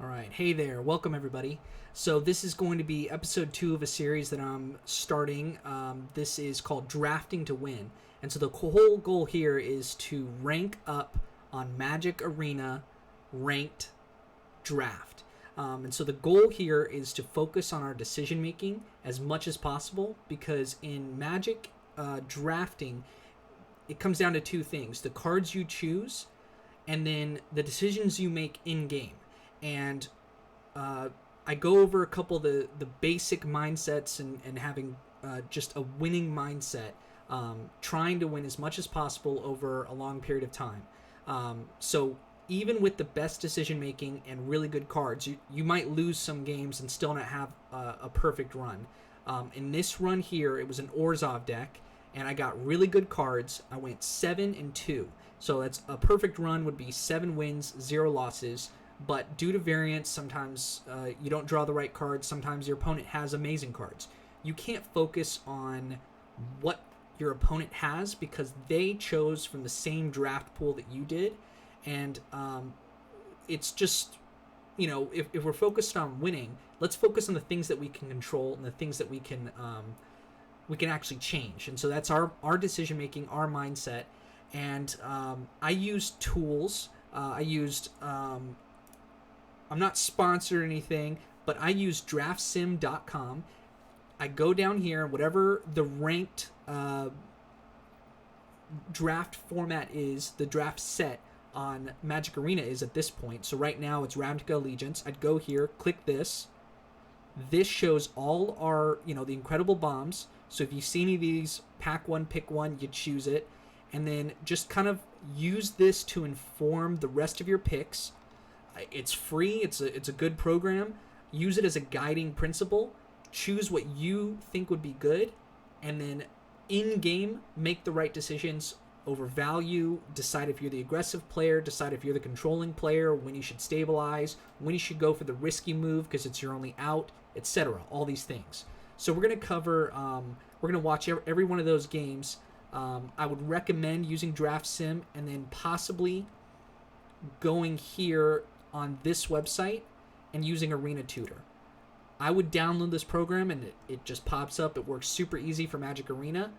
All right. Hey there. Welcome, everybody. So, this is going to be episode 2 of a series that I'm starting. This is called Drafting to Win. And so, the whole goal here is to rank up on Magic Arena ranked draft. And so, the goal here is to focus on our decision making as much as possible because in Magic drafting, it comes down to two things: the cards you choose and then the decisions you make in game. And I go over a couple of the basic mindsets and having just a winning mindset, trying to win as much as possible over a long period of time. So even with the best decision making and really good cards, you might lose some games and still not have a perfect run. In this run here, it was an Orzhov deck, and I got really good cards. I went 7-2. So that's a perfect run would be 7 wins, 0 losses. But due to variance, sometimes you don't draw the right cards. Sometimes your opponent has amazing cards. You can't focus on what your opponent has because they chose from the same draft pool that you did. And it's just, if we're focused on winning, let's focus on the things that we can control and the things that we can actually change. And so that's our decision making, our mindset. And I used tools. I'm not sponsored or anything, but I use draftsim.com. I go down here, whatever the ranked draft format is, the draft set on Magic Arena is at this point. So right now it's Ravnica Allegiance. I'd go here, click this. This shows all our, the incredible bombs. So if you see any of these, pack one, pick one, you choose it. And then just kind of use this to inform the rest of your picks. It's free. It's a good program. Use it as a guiding principle. Choose what you think would be good, and then in game make the right decisions over value. Decide if you're the aggressive player. Decide if you're the controlling player. When you should stabilize. When you should go for the risky move because it's your only out, etc. All these things. So we're gonna cover. We're gonna watch every one of those games. I would recommend using Draft Sim and then possibly going here on this website and using Arena Tutor. I would download this program and it just pops up. It works super easy for Magic Arena.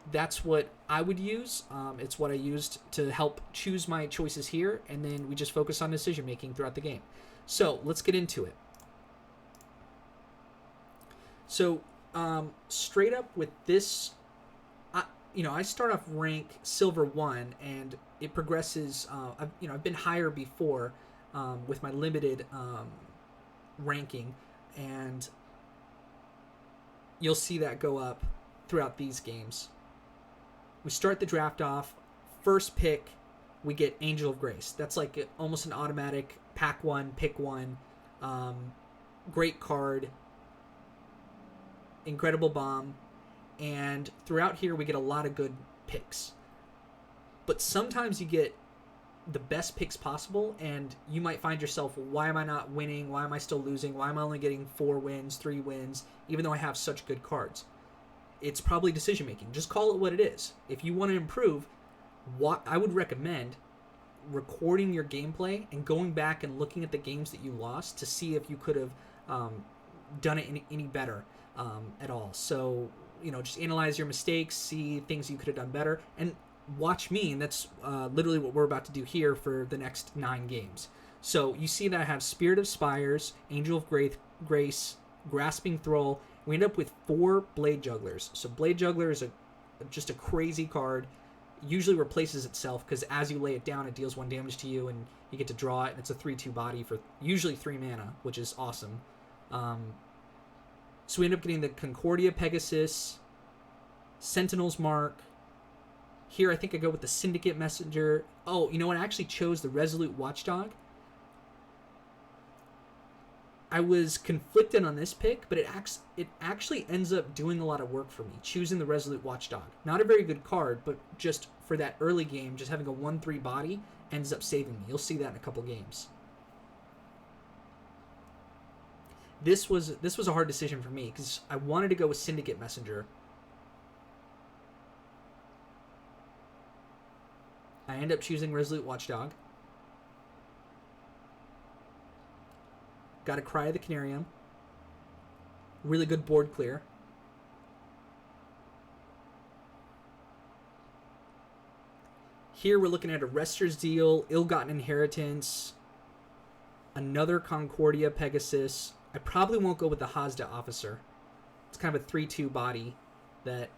That's what I would use. It's what I used to help choose my choices here, and then we just focus on decision making throughout the game. So let's get into it. So straight up with this, I start off rank Silver 1, and it progresses. I've been higher before with my limited ranking, and you'll see that go up throughout these games. We start the draft off. First pick, we get Angel of Grace. That's like almost an automatic pack one, pick one. Great card. Incredible bomb. And throughout here, we get a lot of good picks. But sometimes you get the best picks possible, and you might find yourself, why am I not winning? Why am I still losing? Why am I only getting 4 wins, 3 wins, even though I have such good cards? It's probably decision making. Just call it what it is. If you want to improve, what I would recommend recording your gameplay and going back and looking at the games that you lost to see if you could have done it any better at all. So just analyze your mistakes, see things you could have done better, and watch me. And that's literally what we're about to do here for the next 9 games. So you see that I have Spirit of Spires, Angel of Grace, Grasping Thrall. We end up with 4 Blade Jugglers. So Blade Juggler is just a crazy card. Usually replaces itself because as you lay it down, it deals 1 damage to you, and you get to draw it. And it's a 3/2 body for usually 3 mana, which is awesome. So we end up getting the Concordia Pegasus, Sentinel's Mark. Here I think I go with the Syndicate Messenger. Oh, you know what? I actually chose the Resolute Watchdog. I was conflicted on this pick, but it actually ends up doing a lot of work for me, choosing the Resolute Watchdog. Not a very good card, but just for that early game, just having a 1/3 body ends up saving me. You'll see that in a couple games. This was a hard decision for me because I wanted to go with Syndicate Messenger. I end up choosing Resolute Watchdog. Got a Cry of the Canarium. Really good board clear. Here we're looking at a Rester's Zeal, Ill-Gotten Inheritance, another Concordia Pegasus. I probably won't go with the Hazda Officer. It's kind of a 3-2 body that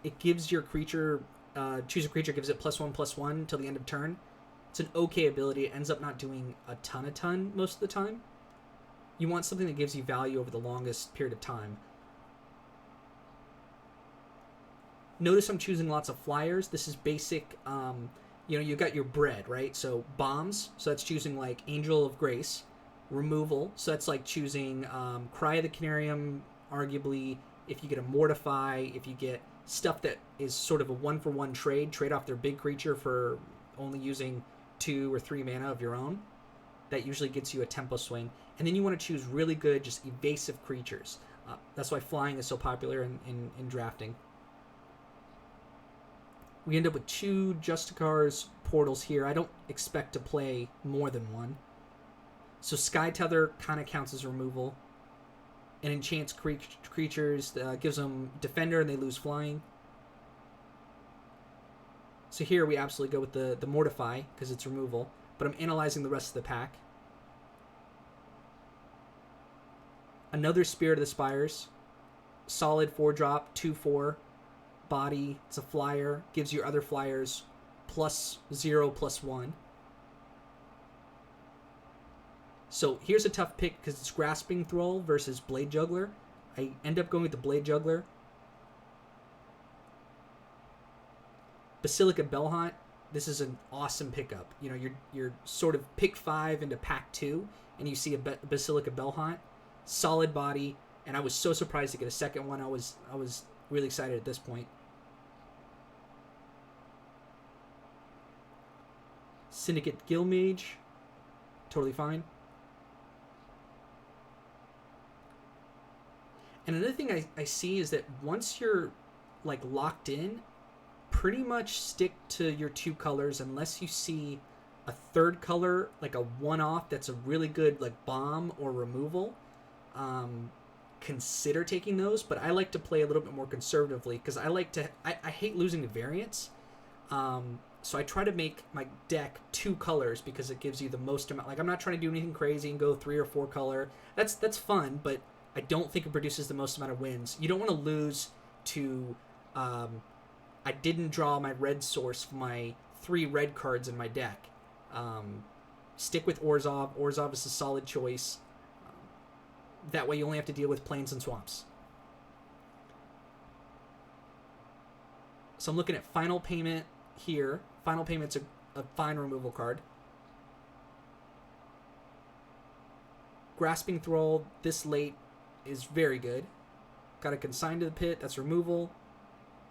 it gives your creature, choose a creature, gives it +1/+1 till the end of turn. It's an okay ability. It ends up not doing a ton most of the time. You want something that gives you value over the longest period of time. Notice I'm choosing lots of flyers. This is basic, you got your bread, right? So bombs, so that's choosing like Angel of Grace. Removal, so that's like choosing Cry of the Canarium, arguably. If you get a Mortify, if you get stuff that is sort of a 1-for-1 trade off their big creature for only using 2 or 3 mana of your own, that usually gets you a tempo swing. And then you want to choose really good, just evasive creatures. That's why flying is so popular in drafting. We end up with 2 Justicar's Portals here. I don't expect to play more than one. So Sky Tether kind of counts as removal. It enchants creatures, gives them Defender, and they lose flying. So here we absolutely go with the Mortify, because it's removal. But I'm analyzing the rest of the pack. Another Spirit of the Spires. Solid 4-drop, 2/4. Body, it's a flyer, gives your other flyers +0/+1. So here's a tough pick because it's Grasping Thrall versus Blade Juggler. I end up going with the Blade Juggler. Basilica Bellhaunt. This is an awesome pickup. You know, you're sort of pick 5 into pack 2, and you see a Basilica Bellhaunt, solid body, and I was so surprised to get a second one. I was really excited at this point. Syndicate Guildmage, totally fine. And another thing I see is that once you're like locked in, pretty much stick to your 2 colors unless you see a third color, like a one-off that's a really good like bomb or removal. Consider taking those, but I like to play a little bit more conservatively because I hate losing to variants. So I try to make my deck 2 colors because it gives you the most amount. Like, I'm not trying to do anything crazy and go 3 or 4 color. That's fun, but I don't think it produces the most amount of wins. You don't want to lose to I didn't draw my red source for my 3 red cards in my deck. Stick with Orzhov. Orzhov is a solid choice. That way you only have to deal with plains and swamps. So I'm looking at Final Payment here. Final Payment's a fine removal card. Grasping Thrall this late is very good. Got a Consign to the Pit, that's removal.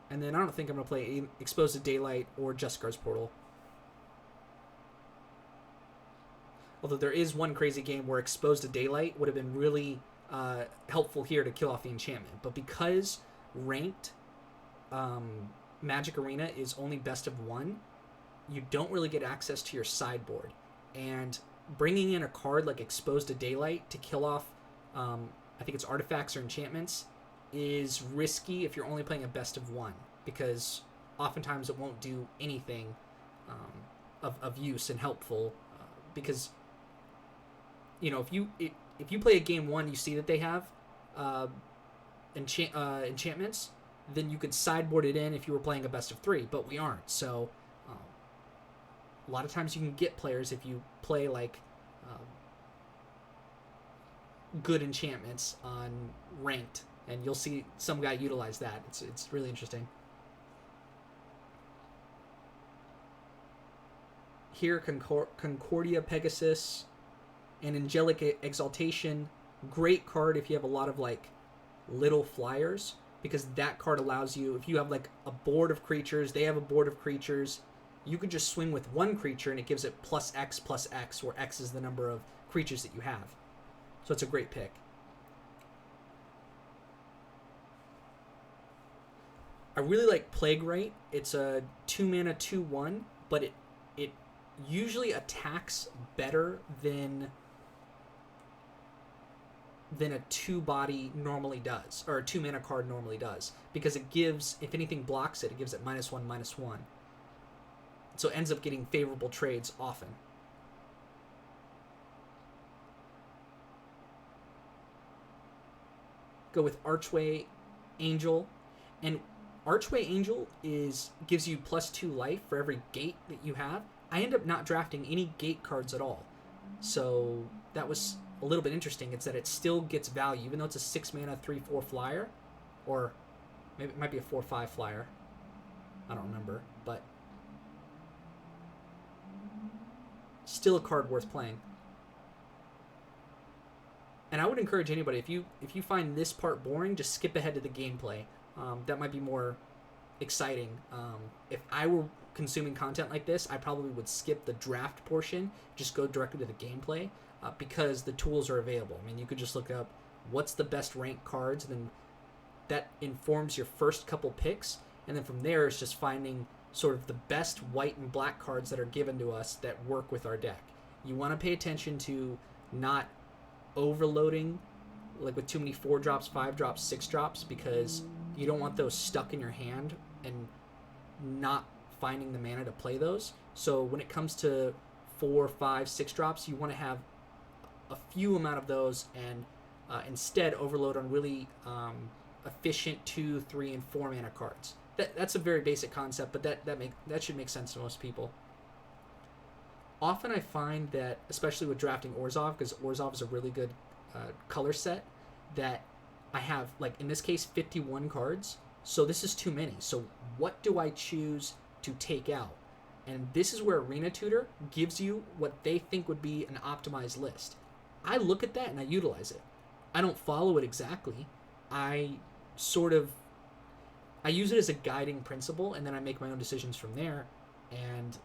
And then I don't think I'm going to play Exposed to Daylight or Justicar's Portal. Although there is one crazy game where Exposed to Daylight would have been really helpful here to kill off the enchantment. But because ranked Magic Arena is only best of 1, you don't really get access to your sideboard. And bringing in a card like Exposed to Daylight to kill off, I think it's artifacts or enchantments, is risky if you're only playing a best of 1, because oftentimes it won't do anything of use and helpful, because you know, if you play a game 1, you see that they have enchantments, then you could sideboard it in if you were playing a best of 3, but we aren't. So a lot of times you can get players if you play like good enchantments on ranked, and you'll see some guy utilize that. It's really interesting. Here, Concordia Pegasus and Angelic Exaltation. Great card if you have a lot of like little flyers, because that card allows you, if you have like a board of creatures, they have a board of creatures, you could just swing with one creature and it gives it +X+X, where X is the number of creatures that you have. So it's a great pick. I really like Plague Rite. It's a 2-mana 2/1, but it usually attacks better than than a 2-body normally does, or a 2-mana card normally does, because it gives, if anything blocks it, it gives it -1/-1. So it ends up getting favorable trades often. Go with Archway Angel, and Archway Angel gives you +2 life for every gate that you have. I end up not drafting any gate cards at all, so that was a little bit interesting. It's that it still gets value, even though it's a 6-mana 3/4 flyer, or maybe it might be a 4/5 flyer. I don't remember, but still a card worth playing. And I would encourage anybody, if you find this part boring, just skip ahead to the gameplay. That might be more exciting. If I were consuming content like this, I probably would skip the draft portion, just go directly to the gameplay, because the tools are available. I mean, you could just look up what's the best ranked cards, and then that informs your first couple picks, and then from there it's just finding sort of the best white and black cards that are given to us that work with our deck. You want to pay attention to not overloading, like with too many 4-drops, 5-drops, 6-drops, because you don't want those stuck in your hand and not finding the mana to play those. So when it comes to 4, 5, 6-drops, you want to have a few amount of those, and instead overload on really efficient 2, 3, and 4 mana cards. That's a very basic concept, but that should make sense to most people. Often I find that, especially with drafting Orzhov, because Orzhov is a really good color set, that I have, like in this case, 51 cards. So this is too many. So what do I choose to take out? And this is where Arena Tutor gives you what they think would be an optimized list. I look at that and I utilize it. I don't follow it exactly. I use it as a guiding principle, and then I make my own decisions from there. And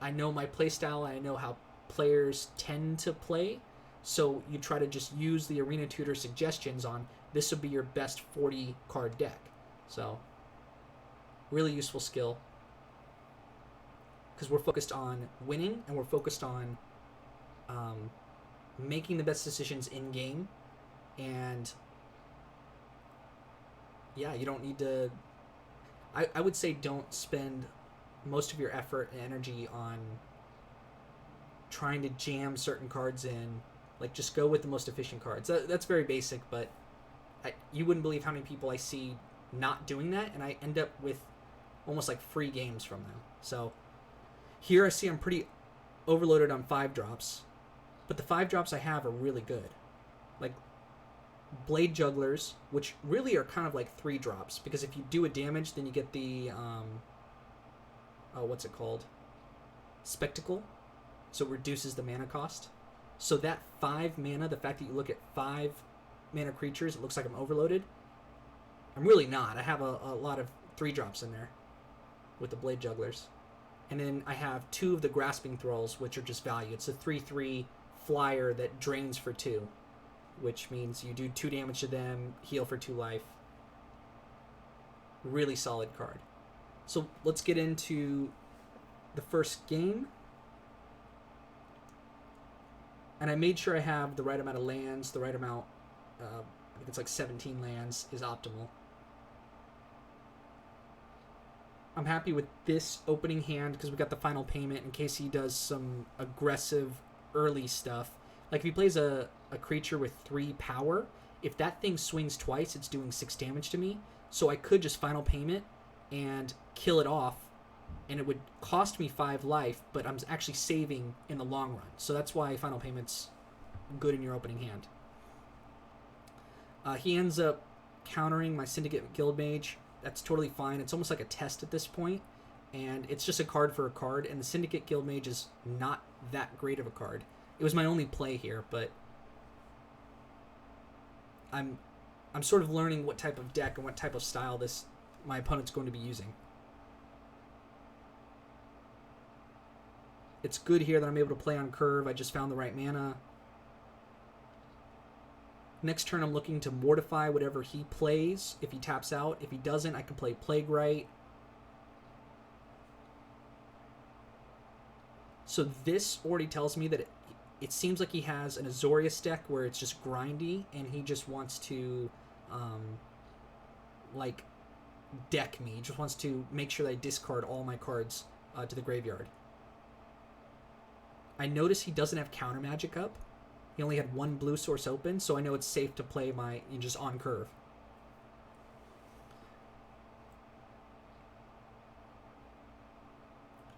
I know my playstyle, and I know how players tend to play. So you try to just use the Arena Tutor suggestions on this would be your best 40 card deck. So really useful skill, because we're focused on winning, and we're focused on making the best decisions in game. And yeah, you don't need to, I would say don't spend most of your effort and energy on trying to jam certain cards in. Like, just go with the most efficient cards. That's very basic, but you wouldn't believe how many people I see not doing that, and I end up with almost like free games from them. So here I see I'm pretty overloaded on 5-drops, but the 5-drops I have are really good. Like Blade Jugglers, which really are kind of like 3-drops, because if you do a damage, then you get the what's it called? Spectacle. So it reduces the mana cost. So that 5 mana, the fact that you look at 5 mana creatures, it looks like I'm overloaded. I'm really not. I have a lot of 3-drops in there with the Blade Jugglers. And then I have 2 of the Grasping Thralls, which are just value. It's a 3/3 flyer that drains for 2, which means you do 2 damage to them, heal for 2 life. Really solid card. So let's get into the first game. And I made sure I have the right amount of lands, the right amount, I think it's like 17 lands is optimal. I'm happy with this opening hand because we got the final payment in case he does some aggressive early stuff. Like if he plays a creature with 3 power, if that thing swings twice, it's doing 6 damage to me. So I could just final payment and kill it off, and it would cost me 5 life, but I'm actually saving in the long run. So that's why final payment's good in your opening hand. He ends up countering my Syndicate Guildmage. That's totally fine. It's almost like a test at this point, and it's just a card for a card, and the Syndicate Guildmage is not that great of a card. It was my only play here, but I'm sort of learning what type of deck and what type of style my opponent's going to be using. It's good here that I'm able to play on curve. I just found the right mana. Next turn, I'm looking to mortify whatever he plays if he taps out. If he doesn't, I can play Plaguewright. So this already tells me that it seems like he has an Azorius deck where it's just grindy, and he just wants to, like, deck me. He just wants to make sure that I discard all my cards to the graveyard. I notice he doesn't have counter magic up. He only had one blue source open, so I know it's safe to play my just on curve.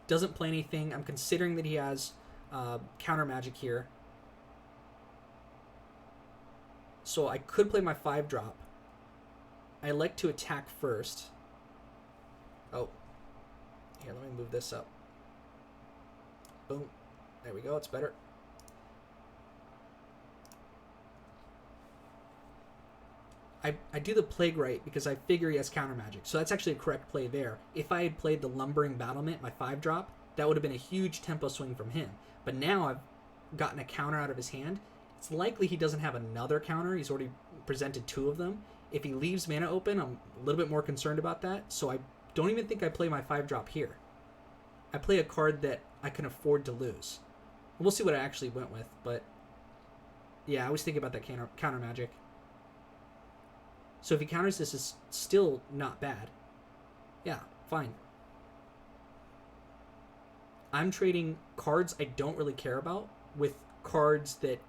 Doesn't play anything. I'm considering that he has counter magic here. So I could play my 5-drop. I like to attack first. Oh. Here, let me move this up. Boom. There we go, it's better. I do the Plague Rite because I figure he has counter magic. So that's actually a correct play there. If I had played the Lumbering Battlement, my 5-drop, that would have been a huge tempo swing from him. But now I've gotten a counter out of his hand. It's likely he doesn't have another counter. He's already presented 2 of them. If he leaves mana open, I'm a little bit more concerned about that. So I don't even think I play my 5-drop here. I play a card that I can afford to lose. We'll see what I actually went with, but yeah, I was thinking about that counter magic. So if he counters this, it's still not bad. Yeah, fine. I'm trading cards I don't really care about with cards that,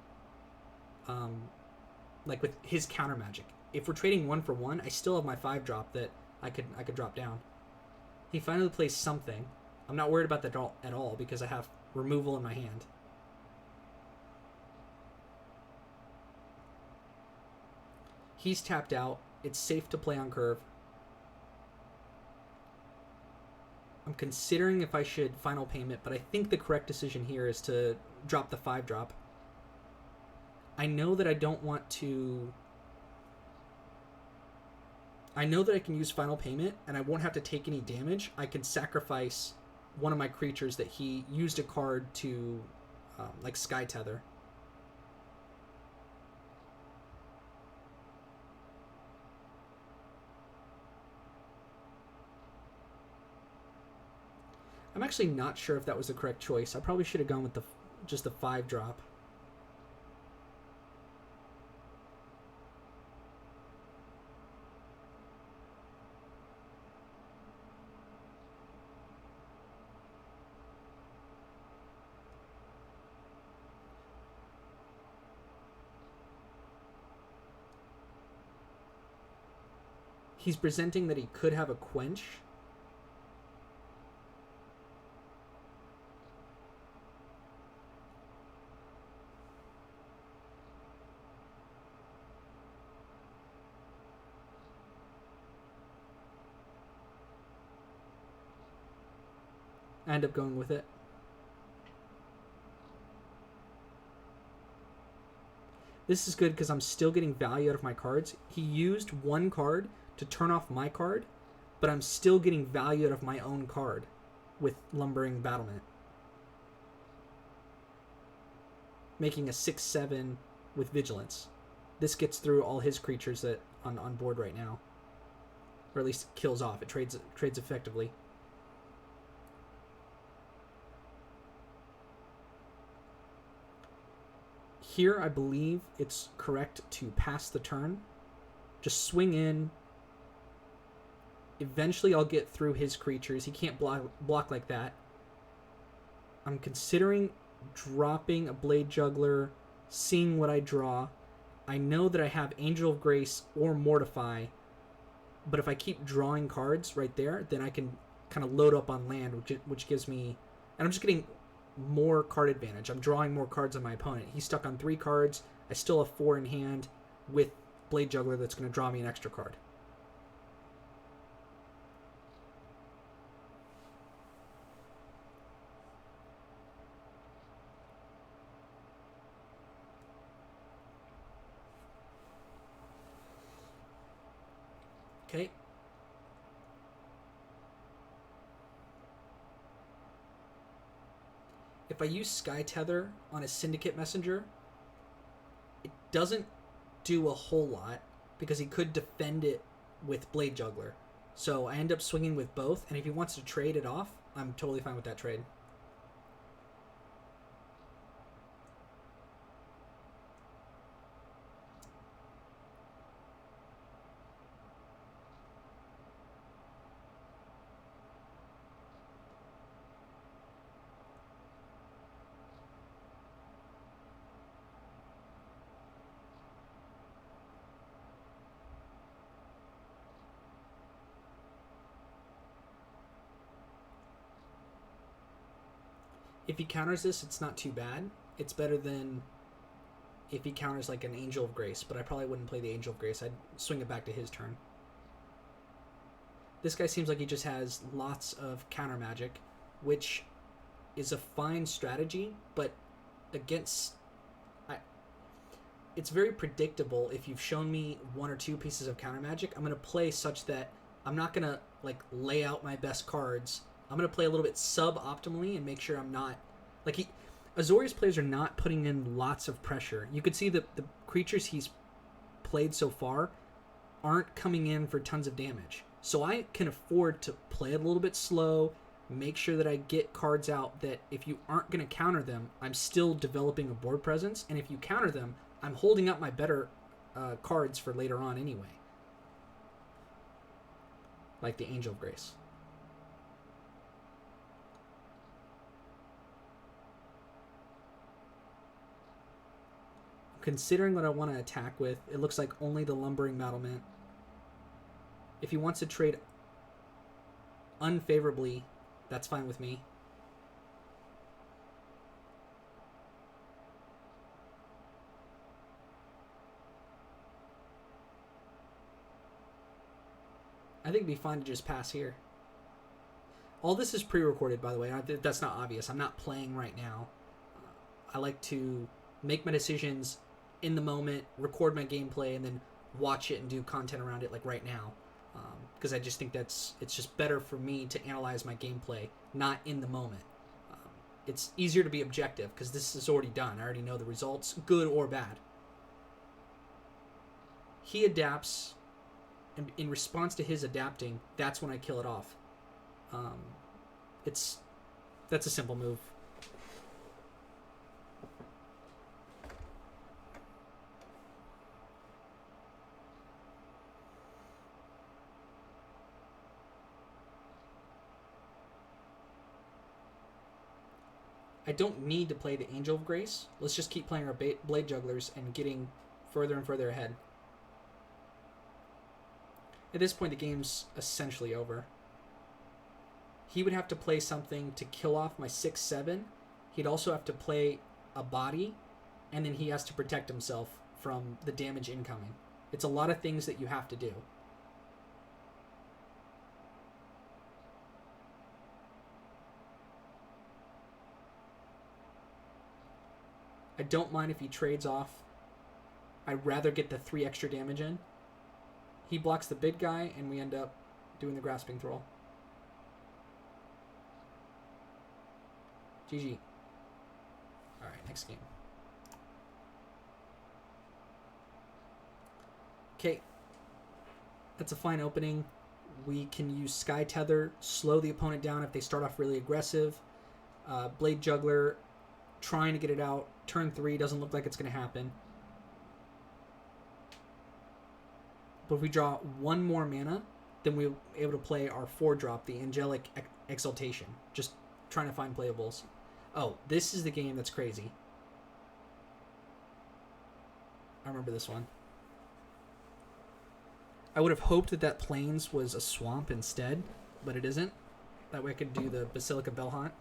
like with his counter magic. If we're trading 1 for 1, I still have my 5-drop that I could drop down. He finally plays something. I'm not worried about that at all because I have removal in my hand. He's tapped out. It's safe to play on curve. I'm considering if I should final payment, but I think the correct decision here is to drop the 5-drop. I know that I don't want to... I know that I can use final payment, and I won't have to take any damage. I can sacrifice one of my creatures that he used a card to, like, Sky Tether. I'm actually not sure if that was the correct choice. I probably should have gone with just the 5-drop. He's presenting that he could have a Quench. I end up going with it. This is good because I'm still getting value out of my cards. He used one card to turn off my card, but I'm still getting value out of my own card with Lumbering Battlement. Making a 6/7 with Vigilance. This gets through all his creatures that on board right now. Or at least kills off. It trades effectively. Here, I believe it's correct to pass the turn. Just swing in. Eventually, I'll get through his creatures. He can't block like that. I'm considering dropping a Blade Juggler, seeing what I draw. I know that I have Angel of Grace or Mortify, but if I keep drawing cards right there, then I can kind of load up on land, which gives me... And I'm just getting more card advantage. I'm drawing more cards on my opponent. He's stuck on 3 cards. I still have 4 in hand with Blade Juggler that's going to draw me an extra card. Okay. If I use Sky Tether on a Syndicate Messenger, it doesn't do a whole lot because he could defend it with Blade Juggler. So I end up swinging with both, and if he wants to trade it off, I'm totally fine with that trade. If he counters this, it's not too bad. It's better than if he counters like an Angel of Grace, but I probably wouldn't play the Angel of Grace. I'd swing it back to his turn. This guy seems like he just has lots of counter magic, which is a fine strategy, but against... it's very predictable. If you've shown me one or two pieces of counter magic, I'm going to play such that I'm not going to like lay out my best cards. I'm going to play a little bit sub-optimally and make sure I'm not... like Azorius players are not putting in lots of pressure. You could see that the creatures he's played so far aren't coming in for tons of damage. So I can afford to play it a little bit slow, make sure that I get cards out that if you aren't going to counter them, I'm still developing a board presence. And if you counter them, I'm holding up my better cards for later on anyway. Like the Angel of Grace. Considering what I want to attack with, it looks like only the Lumbering Battlement. If he wants to trade unfavorably, that's fine with me. I think it'd be fine to just pass here. All this is pre-recorded, by the way. That's not obvious. I'm not playing right now. I like to make my decisions in the moment, record my gameplay, and then watch it and do content around it like right now. Because I just think it's just better for me to analyze my gameplay, not in the moment. It's easier to be objective because this is already done. I already know the results, good or bad. He adapts, and in response to his adapting, that's when I kill it off. That's a simple move. I don't need to play the Angel of Grace. Let's just keep playing our Blade Jugglers and getting further and further ahead. At this point, the game's essentially over. He would have to play something to kill off my 6/7. He'd also have to play a body, and then he has to protect himself from the damage incoming. It's a lot of things that you have to do. I don't mind if he trades off. I'd rather get the 3 extra damage in. He blocks the big guy, and we end up doing the Grasping Thrall. GG. Alright, next game. Okay. That's a fine opening. We can use Sky Tether, slow the opponent down if they start off really aggressive. Blade Juggler, trying to get it out. Turn 3 doesn't look like it's going to happen. But if we draw 1 more mana, then we'll be able to play our 4-drop, the Angelic Exaltation. Just trying to find playables. Oh, this is the game that's crazy. I remember this one. I would have hoped that Plains was a swamp instead, but it isn't. That way I could do the Basilica Bellhaunt.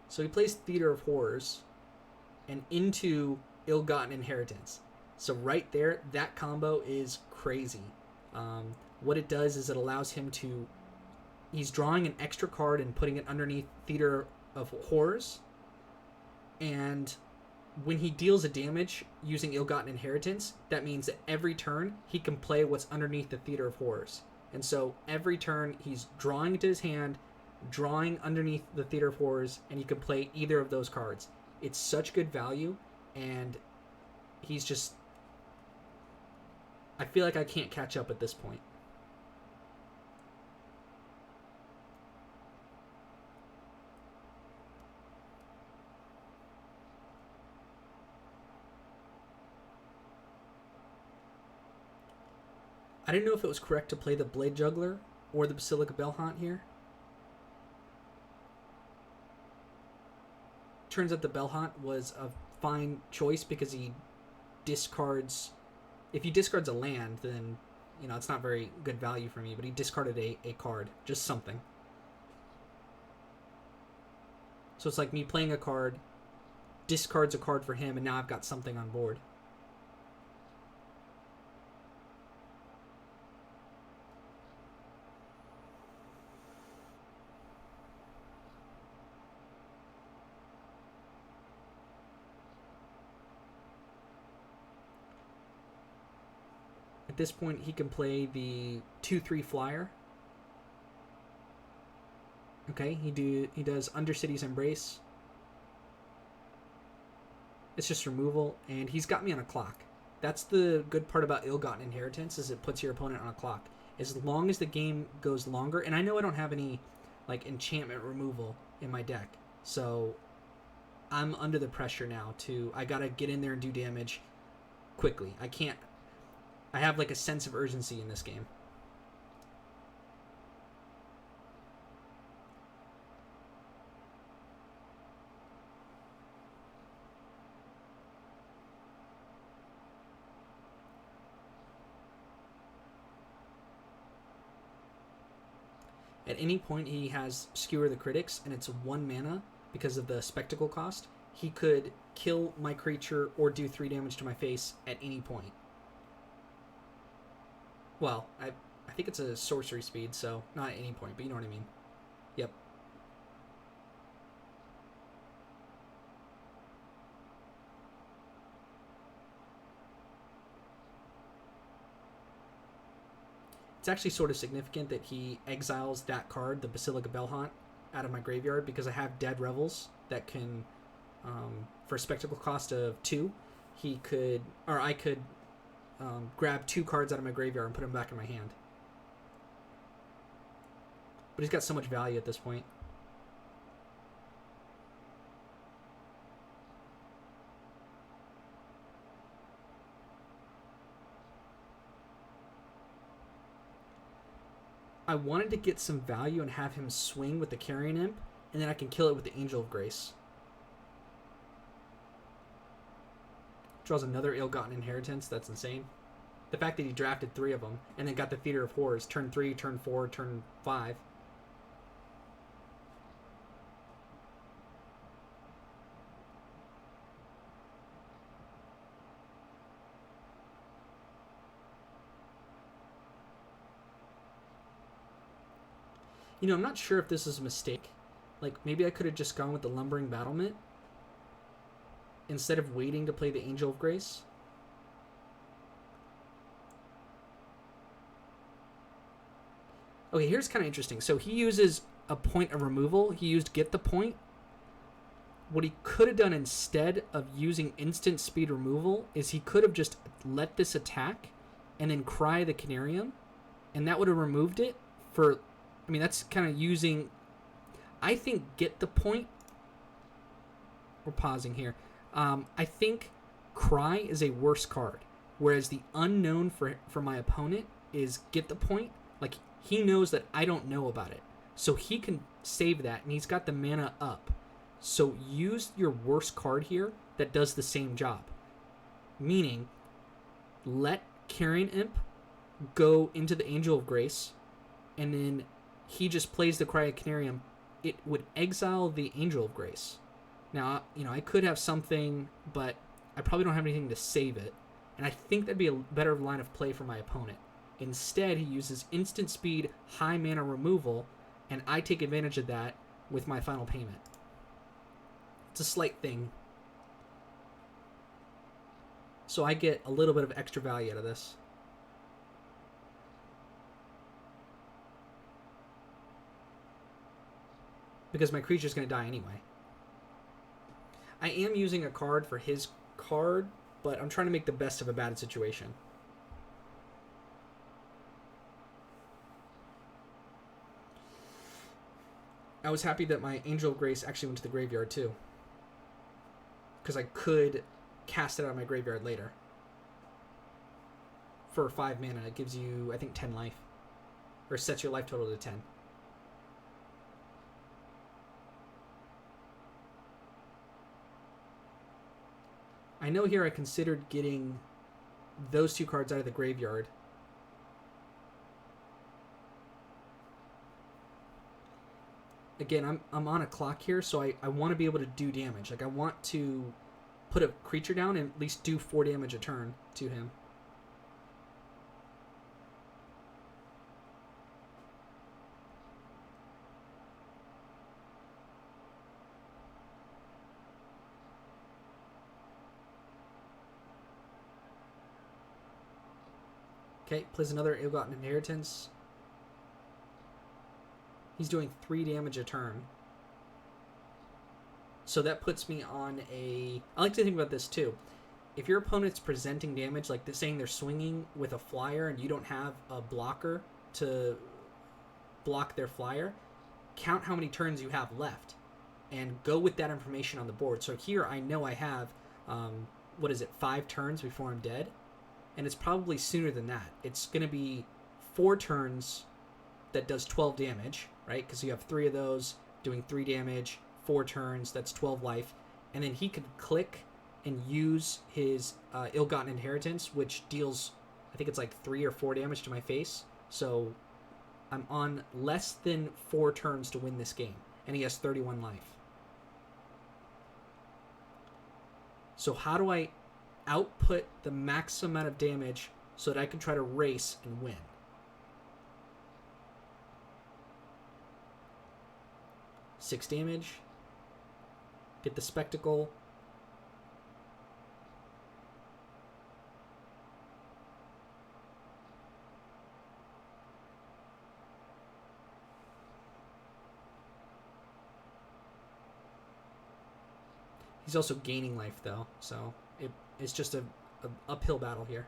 So he plays Theater of Horrors and into Ill-Gotten Inheritance. So right there, that combo is crazy. What it does is it allows him to... he's drawing an extra card and putting it underneath Theater of Horrors. And when he deals a damage using Ill-Gotten Inheritance, that means that every turn he can play what's underneath the Theater of Horrors. And so every turn he's drawing into his hand, drawing underneath the Theater of Horrors, and you can play either of those cards. It's such good value, and he's just... I feel like I can't catch up at this point. I didn't know if it was correct to play the Blade Juggler or the Basilica Bellhaunt here. Turns out the Bellhaunt was a fine choice because he discards... If he discards a land, then, you know, it's not very good value for me, but he discarded a card. Just something. So it's like me playing a card, discards a card for him, and now I've got something on board. At this point, he can play the 2/3 flyer. Okay, he does Undercity's Embrace. It's just removal, and he's got me on a clock. That's the good part about Ill-Gotten Inheritance, is it puts your opponent on a clock. As long as the game goes longer, and I know I don't have any like enchantment removal in my deck, so I'm under the pressure now I gotta get in there and do damage quickly. I have like a sense of urgency in this game. At any point he has Skewer the Critics, and it's 1 mana because of the spectacle cost. He could kill my creature or do 3 damage to my face at any point. Well, I think it's a sorcery speed, so not at any point, but you know what I mean. Yep. It's actually sort of significant that he exiles that card, the Basilica Bellhaunt, out of my graveyard, because I have Dead Revels that can, for a spectacle cost of 2, I could grab 2 cards out of my graveyard and put them back in my hand. But he's got so much value at this point. I wanted to get some value and have him swing with the Carrion Imp, and then I can kill it with the Angel of Grace. Draws another Ill-Gotten Inheritance. That's insane. The fact that he drafted 3 of them and then got the Theater of Horrors turn 3, turn 4, turn 5. You know, I'm not sure if this is a mistake. Like, maybe I could have just gone with the Lumbering Battlement instead of waiting to play the Angel of Grace. Okay, here's kind of interesting. So he uses a point of removal. He used Get the Point. What he could have done instead of using instant speed removal is he could have just let this attack and then cry the Canarium, and that would have removed it for... I mean, that's kind of using... I think Get the Point... We're pausing here. I think Cry is a worse card, whereas the unknown for my opponent is Get the Point. Like, he knows that I don't know about it, so he can save that, and he's got the mana up. So use your worst card here that does the same job. Meaning, let Carrion Imp go into the Angel of Grace, and then he just plays the Cryocanarium. It would exile the Angel of Grace. Now, you know, I could have something, but I probably don't have anything to save it. And I think that'd be a better line of play for my opponent. Instead, he uses instant speed, high mana removal, and I take advantage of that with my final payment. It's a slight thing. So I get a little bit of extra value out of this. Because my creature's going to die anyway. I am using a card for his card, but I'm trying to make the best of a bad situation. I was happy that my Angel of Grace actually went to the graveyard too, because I could cast it out of my graveyard later. For 5 mana, it gives you, I think, 10 life. Or sets your life total to 10. I know here I considered getting those two cards out of the graveyard. Again, I'm on a clock here, so I want to be able to do damage. Like, I want to put a creature down and at least do 4 damage a turn to him. Okay, plays another Ill-Gotten Inheritance. He's doing 3 damage a turn. So that puts me on a... I like to think about this too. If your opponent's presenting damage, like saying they're swinging with a flyer and you don't have a blocker to block their flyer, count how many turns you have left and go with that information on the board. So here I know I have, 5 turns before I'm dead? And it's probably sooner than that. It's going to be 4 turns that does 12 damage, right? Because you have 3 of those doing 3 damage, 4 turns, that's 12 life. And then he could click and use his Ill-Gotten Inheritance, which deals, I think it's like 3 or 4 damage to my face. So I'm on less than 4 turns to win this game. And he has 31 life. So how do I output the max amount of damage so that I can try to race and win? Six damage. Get the Spectacle. He's also gaining life though, so it's just a uphill battle here.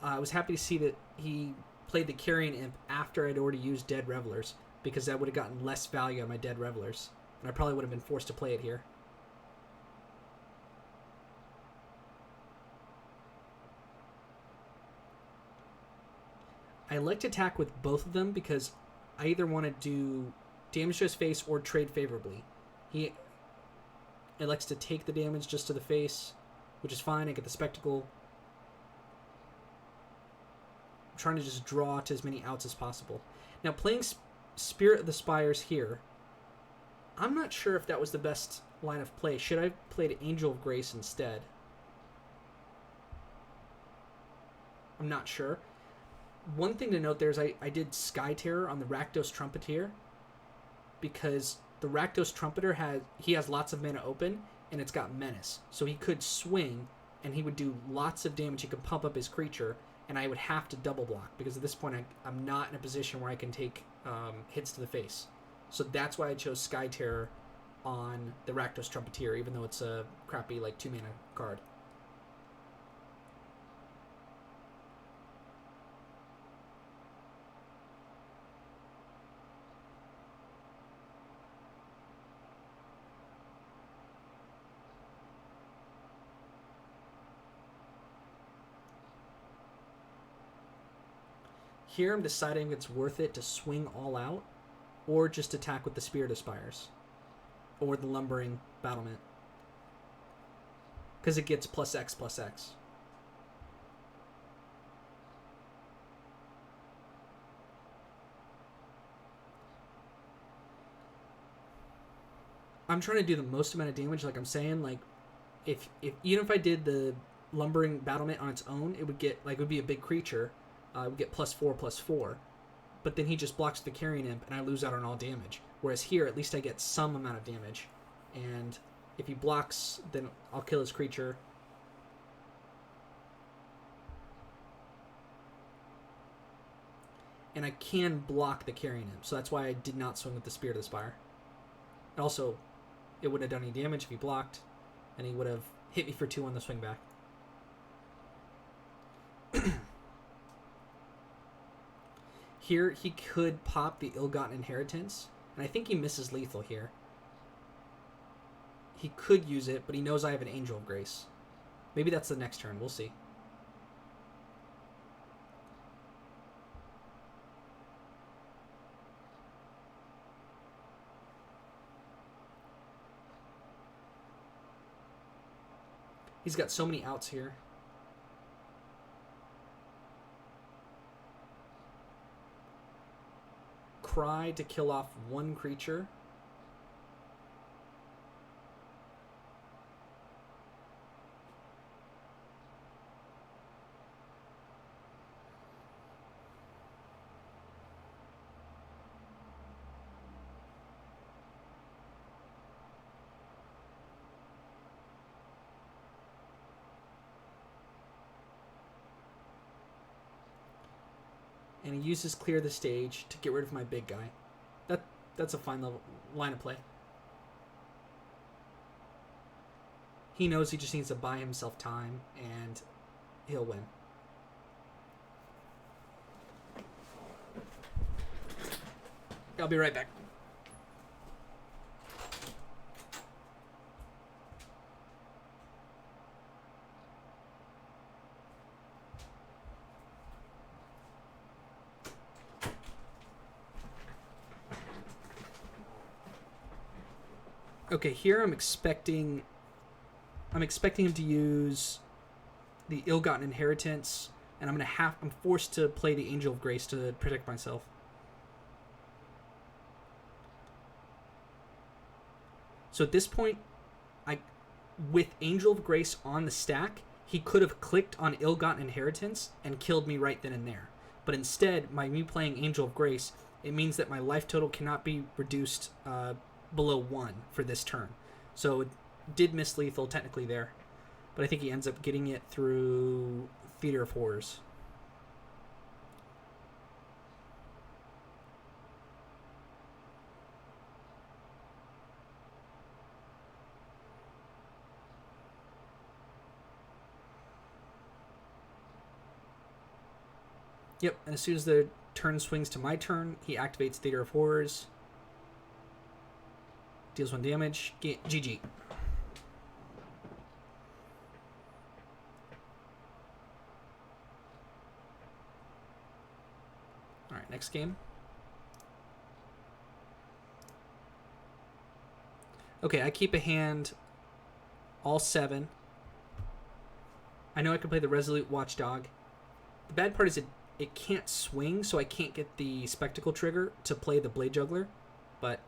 I was happy to see that he played the Carrion Imp after I'd already used Dead Revelers, because that would have gotten less value on my Dead Revelers, and I probably would have been forced to play it here. I like to attack with both of them because I either want to do damage to his face or trade favorably. He elects to take the damage just to the face, which is fine. I get the Spectacle. I'm trying to just draw to as many outs as possible. Now, playing Spirit of the Spires here, I'm not sure if that was the best line of play. Should I have played Angel of Grace instead? I'm not sure. One thing to note there is I did Sky Terror on the Rakdos Trumpeter, because the Rakdos Trumpeter has lots of mana open, and it's got Menace. So he could swing, and he would do lots of damage. He could pump up his creature, and I would have to double block, because at this point I'm not in a position where I can take hits to the face. So that's why I chose Sky Terror on the Rakdos Trumpeter, even though it's a crappy 2 mana card. Here I'm deciding if it's worth it to swing all out or just attack with the Spirit of Spires or the Lumbering Battlement, because it gets +X/+X. I'm trying to do the most amount of damage, like I'm saying. If even if I did the Lumbering Battlement on its own, it would get it would be a big creature. We get +4/+4, but then he just blocks the Carrion Imp, and I lose out on all damage. Whereas here, at least I get some amount of damage, and if he blocks, then I'll kill his creature. And I can block the Carrion Imp, so that's why I did not swing with the Spirit of the Spire. Also, it wouldn't have done any damage if he blocked, and he would have hit me for 2 on the swing back. Here, he could pop the Ill-Gotten Inheritance, and I think he misses lethal here. He could use it, but he knows I have an Angel of Grace. Maybe that's the next turn. We'll see. He's got so many outs here. Cry to kill off one creature. And he uses clear the stage to get rid of my big guy. That's a fine line of play. He knows he just needs to buy himself time, and he'll win. I'll be right back. Okay, here I'm expecting him to use the Ill-Gotten Inheritance, and I'm forced to play the Angel of Grace to protect myself. So at this point, with Angel of Grace on the stack, he could have clicked on Ill-Gotten Inheritance and killed me right then and there. But instead, by me playing Angel of Grace, it means that my life total cannot be reduced below 1 for this turn. So it did miss lethal technically there, but I think he ends up getting it through Theater of Horrors. Yep, and as soon as the turn swings to my turn, he activates Theater of Horrors. Deals 1 damage. GG. Alright, next game. Okay, I keep a hand all 7. I know I can play the Resolute Watchdog. The bad part is it can't swing, so I can't get the Spectacle trigger to play the Blade Juggler, but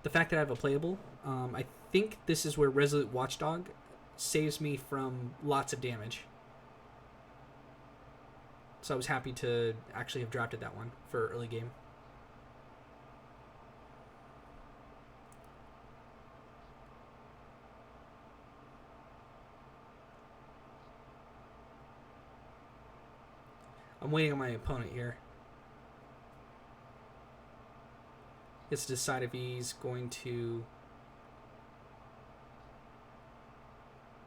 the fact that I have a playable, I think this is where Resolute Watchdog saves me from lots of damage. So I was happy to actually have drafted that one for early game. I'm waiting on my opponent here. He has to decide if he's going to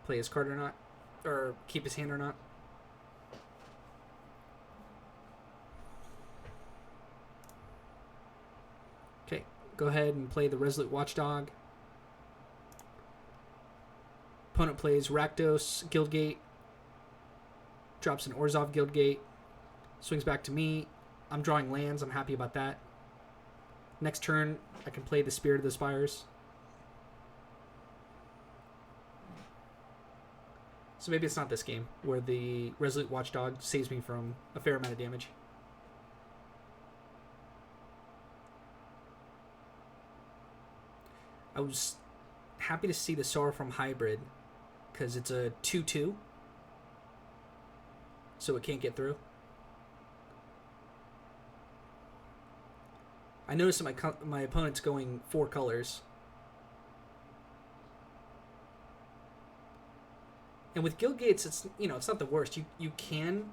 play his card or not, or keep his hand or not. Okay, go ahead and play the Resolute Watchdog. Opponent plays Rakdos Guildgate, drops an Orzhov Guildgate, swings back to me. I'm drawing lands. I'm happy about that. Next turn, I can play the Spirit of the Spires. So maybe it's not this game where the Resolute Watchdog saves me from a fair amount of damage. I was happy to see the Sorrowful Hybrid because it's a 2/2, so it can't get through. I noticed that my opponent's going 4 colors. And with guild gates, it's not the worst. You can,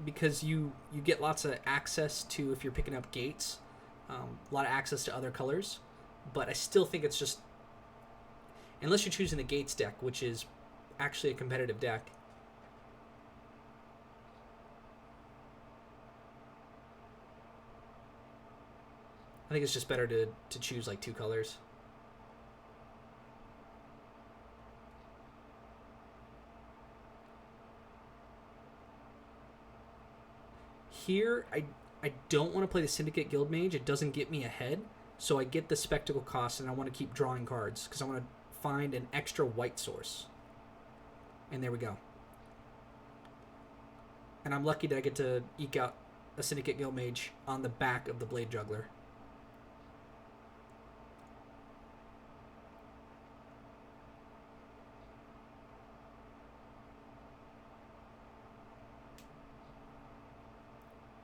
because you get lots of access to, if you're picking up gates, a lot of access to other colors. But I still think it's just, unless you're choosing the gates deck, which is actually a competitive deck. I think it's just better to choose like 2 colors. here, I don't want to play the Syndicate Guild Mage. It doesn't get me ahead. So I get the Spectacle cost, and I want to keep drawing cards because I want to find an extra white source. And there we go. And I'm lucky that I get to eke out a Syndicate Guild Mage on the back of the Blade Juggler.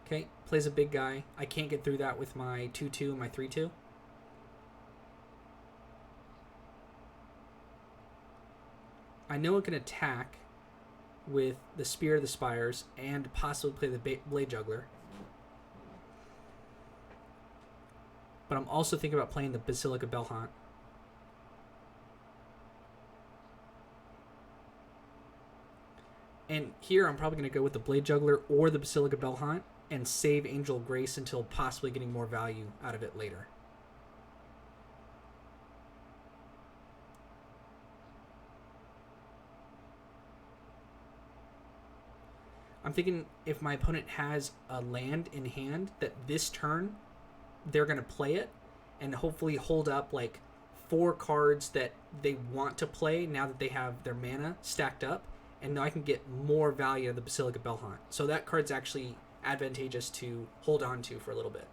Okay, plays a big guy. I can't get through that with my 2-2 and my 3-2. I know it can attack with the Spear of the Spires and possibly play the Blade Juggler. But I'm also thinking about playing the Basilica Bellhaunt. And here I'm probably going to go with the Blade Juggler or the Basilica Bellhaunt and save Angel of Grace until possibly getting more value out of it later. I'm thinking if my opponent has a land in hand, that this turn they're going to play it and hopefully hold up like 4 cards that they want to play now that they have their mana stacked up, and now I can get more value of the Basilica Bellhaunt. So that card's actually advantageous to hold on to for a little bit.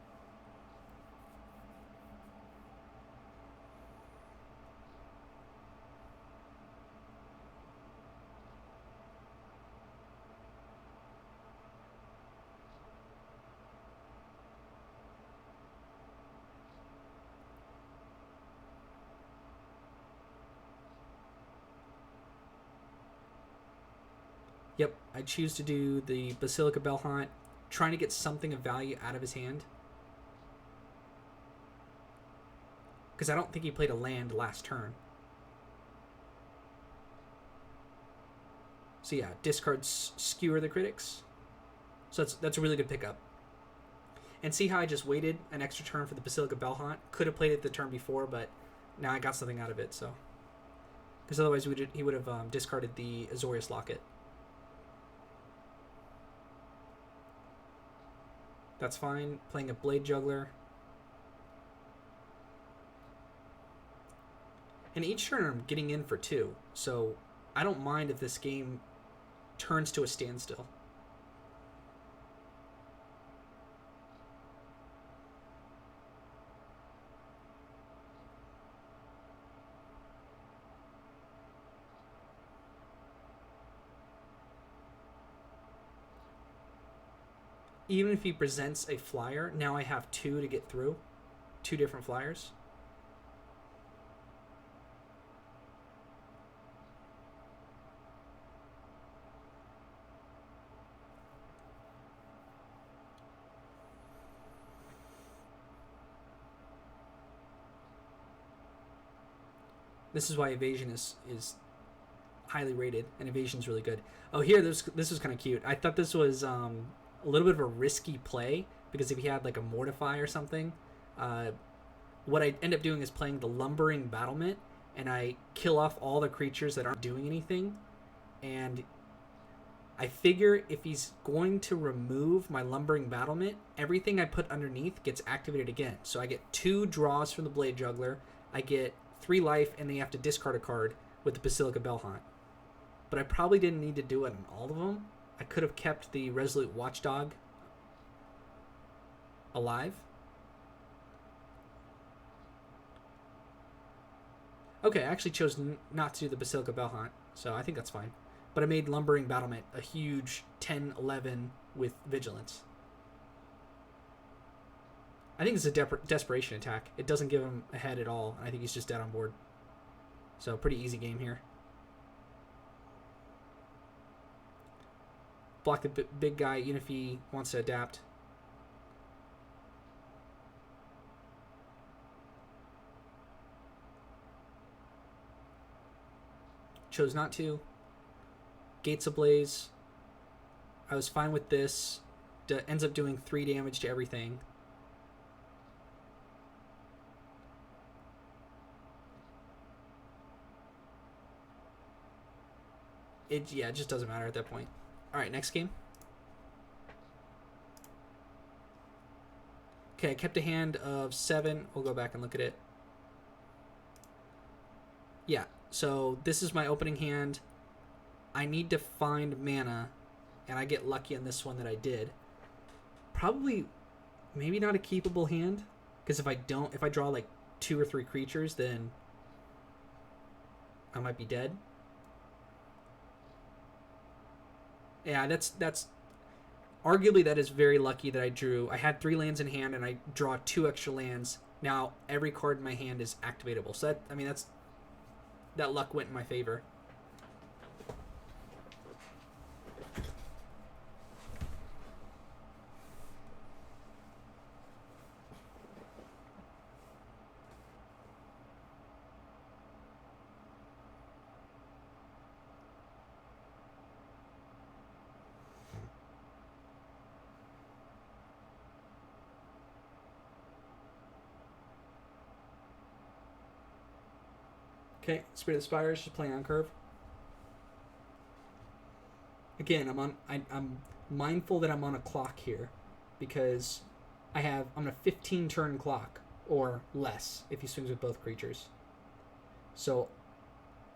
Yep, I choose to do the Basilica Bellhaunt, trying to get something of value out of his hand. Because I don't think he played a land last turn. So yeah, discards Skewer the Critics. So that's a really good pickup. And see how I just waited an extra turn for the Basilica Bellhaunt? Could have played it the turn before, but now I got something out of it, so. Because otherwise he would have discarded the Azorius Locket. That's fine. Playing a Blade Juggler. And each turn I'm getting in for 2. So I don't mind if this game turns to a standstill. Even if he presents a flyer, now I have 2 to get through. 2 different flyers. This is why evasion is highly rated, and evasion's really good. Oh, here, this was kind of cute. I thought this was a little bit of a risky play, because if he had like a Mortify or something, what I end up doing is playing the Lumbering Battlement, and I kill off all the creatures that aren't doing anything, and I figure if he's going to remove my Lumbering Battlement, everything I put underneath gets activated again. So I get 2 draws from the Blade Juggler, I get 3 life, and they have to discard a card with the Basilica Bellhaunt. But I probably didn't need to do it on all of them. I could have kept the Resolute Watchdog alive. Okay, I actually chose not to do the Basilica Bellhaunt, so I think that's fine. But I made Lumbering Battlement a huge 10-11 with Vigilance. I think it's a desperation attack. It doesn't give him ahead at all. I think he's just dead on board. So pretty easy game here. Block the big guy even if he wants to adapt. Chose not to. Gates Ablaze. I was fine with this. Ends up doing 3 damage to everything. It just doesn't matter at that point. Alright, next game. Okay, I kept a hand of 7. We'll go back and look at it. Yeah, so this is my opening hand. I need to find mana, and I get lucky on this one that I did. Probably, maybe not a keepable hand, because if I draw like 2 or 3 creatures, then I might be dead. Yeah, that's arguably that is very lucky that I drew. I had 3 lands in hand, and I draw 2 extra lands. Now every card in my hand is activatable. So that luck went in my favor. Okay, Spirit of the Spires just playing on curve. Again, I'm mindful that I'm on a clock here, because I'm on a 15 turn clock or less if he swings with both creatures. So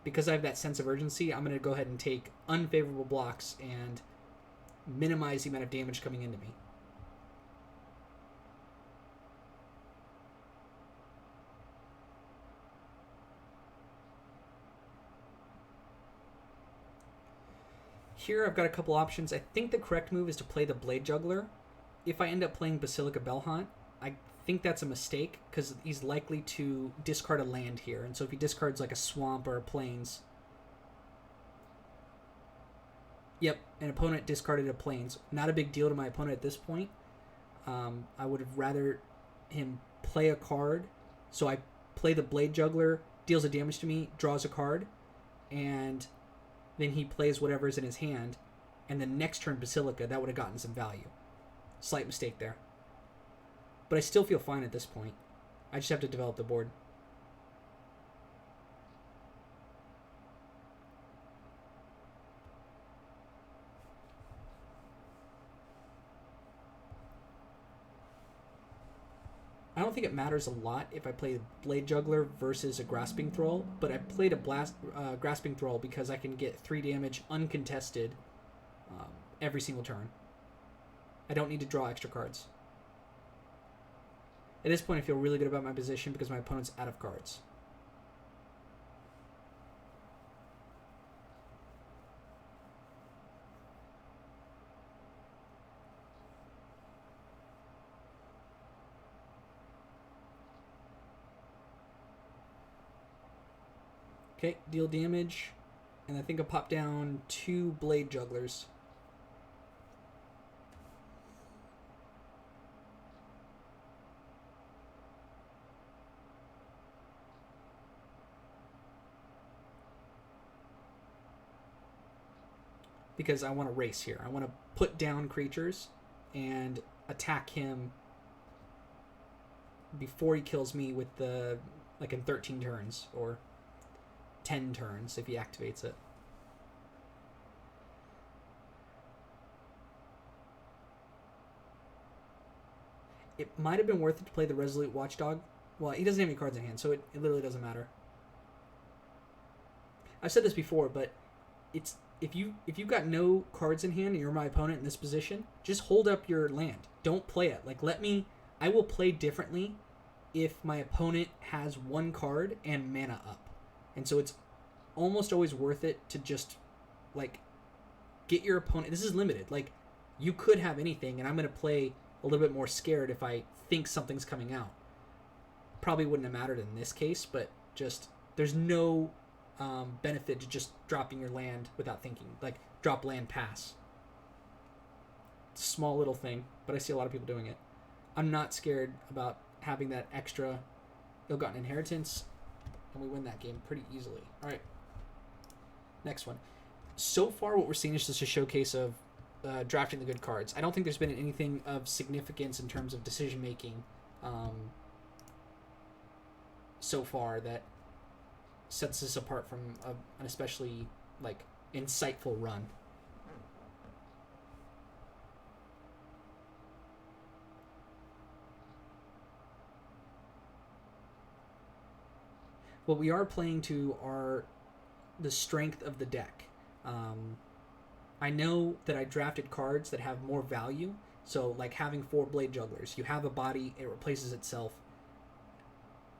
because I have that sense of urgency, I'm going to go ahead and take unfavorable blocks and minimize the amount of damage coming into me. Here I've got a couple options. I think the correct move is to play the Blade Juggler. If I end up playing Basilica Bellhaunt, I think that's a mistake, because he's likely to discard a land here. And so if he discards like a swamp or a plains... Yep, an opponent discarded a plains. Not a big deal to my opponent at this point. I would have rather him play a card. So I play the Blade Juggler, deals a damage to me, draws a card, and then he plays whatever's in his hand, and then next turn Basilica, that would have gotten some value. Slight mistake there. But I still feel fine at this point. I just have to develop the board. I don't think it matters a lot if I play Blade Juggler versus a Grasping Thrall, but I played a Grasping Thrall because I can get 3 damage uncontested every single turn. I don't need to draw extra cards. At this point, I feel really good about my position because my opponent's out of cards. Okay, deal damage, and I think I'll pop down 2 Blade Jugglers. Because I want to race here. I want to put down creatures and attack him before he kills me with the, like, in 13 turns, or 10 turns if he activates it. It might have been worth it to play the Resolute Watchdog. Well, he doesn't have any cards in hand, so it literally doesn't matter. I've said this before, but it's if you've got no cards in hand and you're my opponent in this position, just hold up your land. Don't play it. Like, I will play differently if my opponent has 1 card and mana up. And so it's almost always worth it to just, like, get your opponent... This is limited. Like, you could have anything, and I'm going to play a little bit more scared if I think something's coming out. Probably wouldn't have mattered in this case, but just... There's no benefit to just dropping your land without thinking. Like, drop land, pass. It's a small little thing, but I see a lot of people doing it. I'm not scared about having that extra ill-gotten inheritance, and we win that game pretty easily. All right, next one. So far, what we're seeing is just a showcase of drafting the good cards. I don't think there's been anything of significance in terms of decision-making so far that sets this apart from an especially, like, insightful run. what we are playing to are the strength of the deck. I know that I drafted cards that have more value. So, like having 4 Blade Jugglers, you have a body, it replaces itself.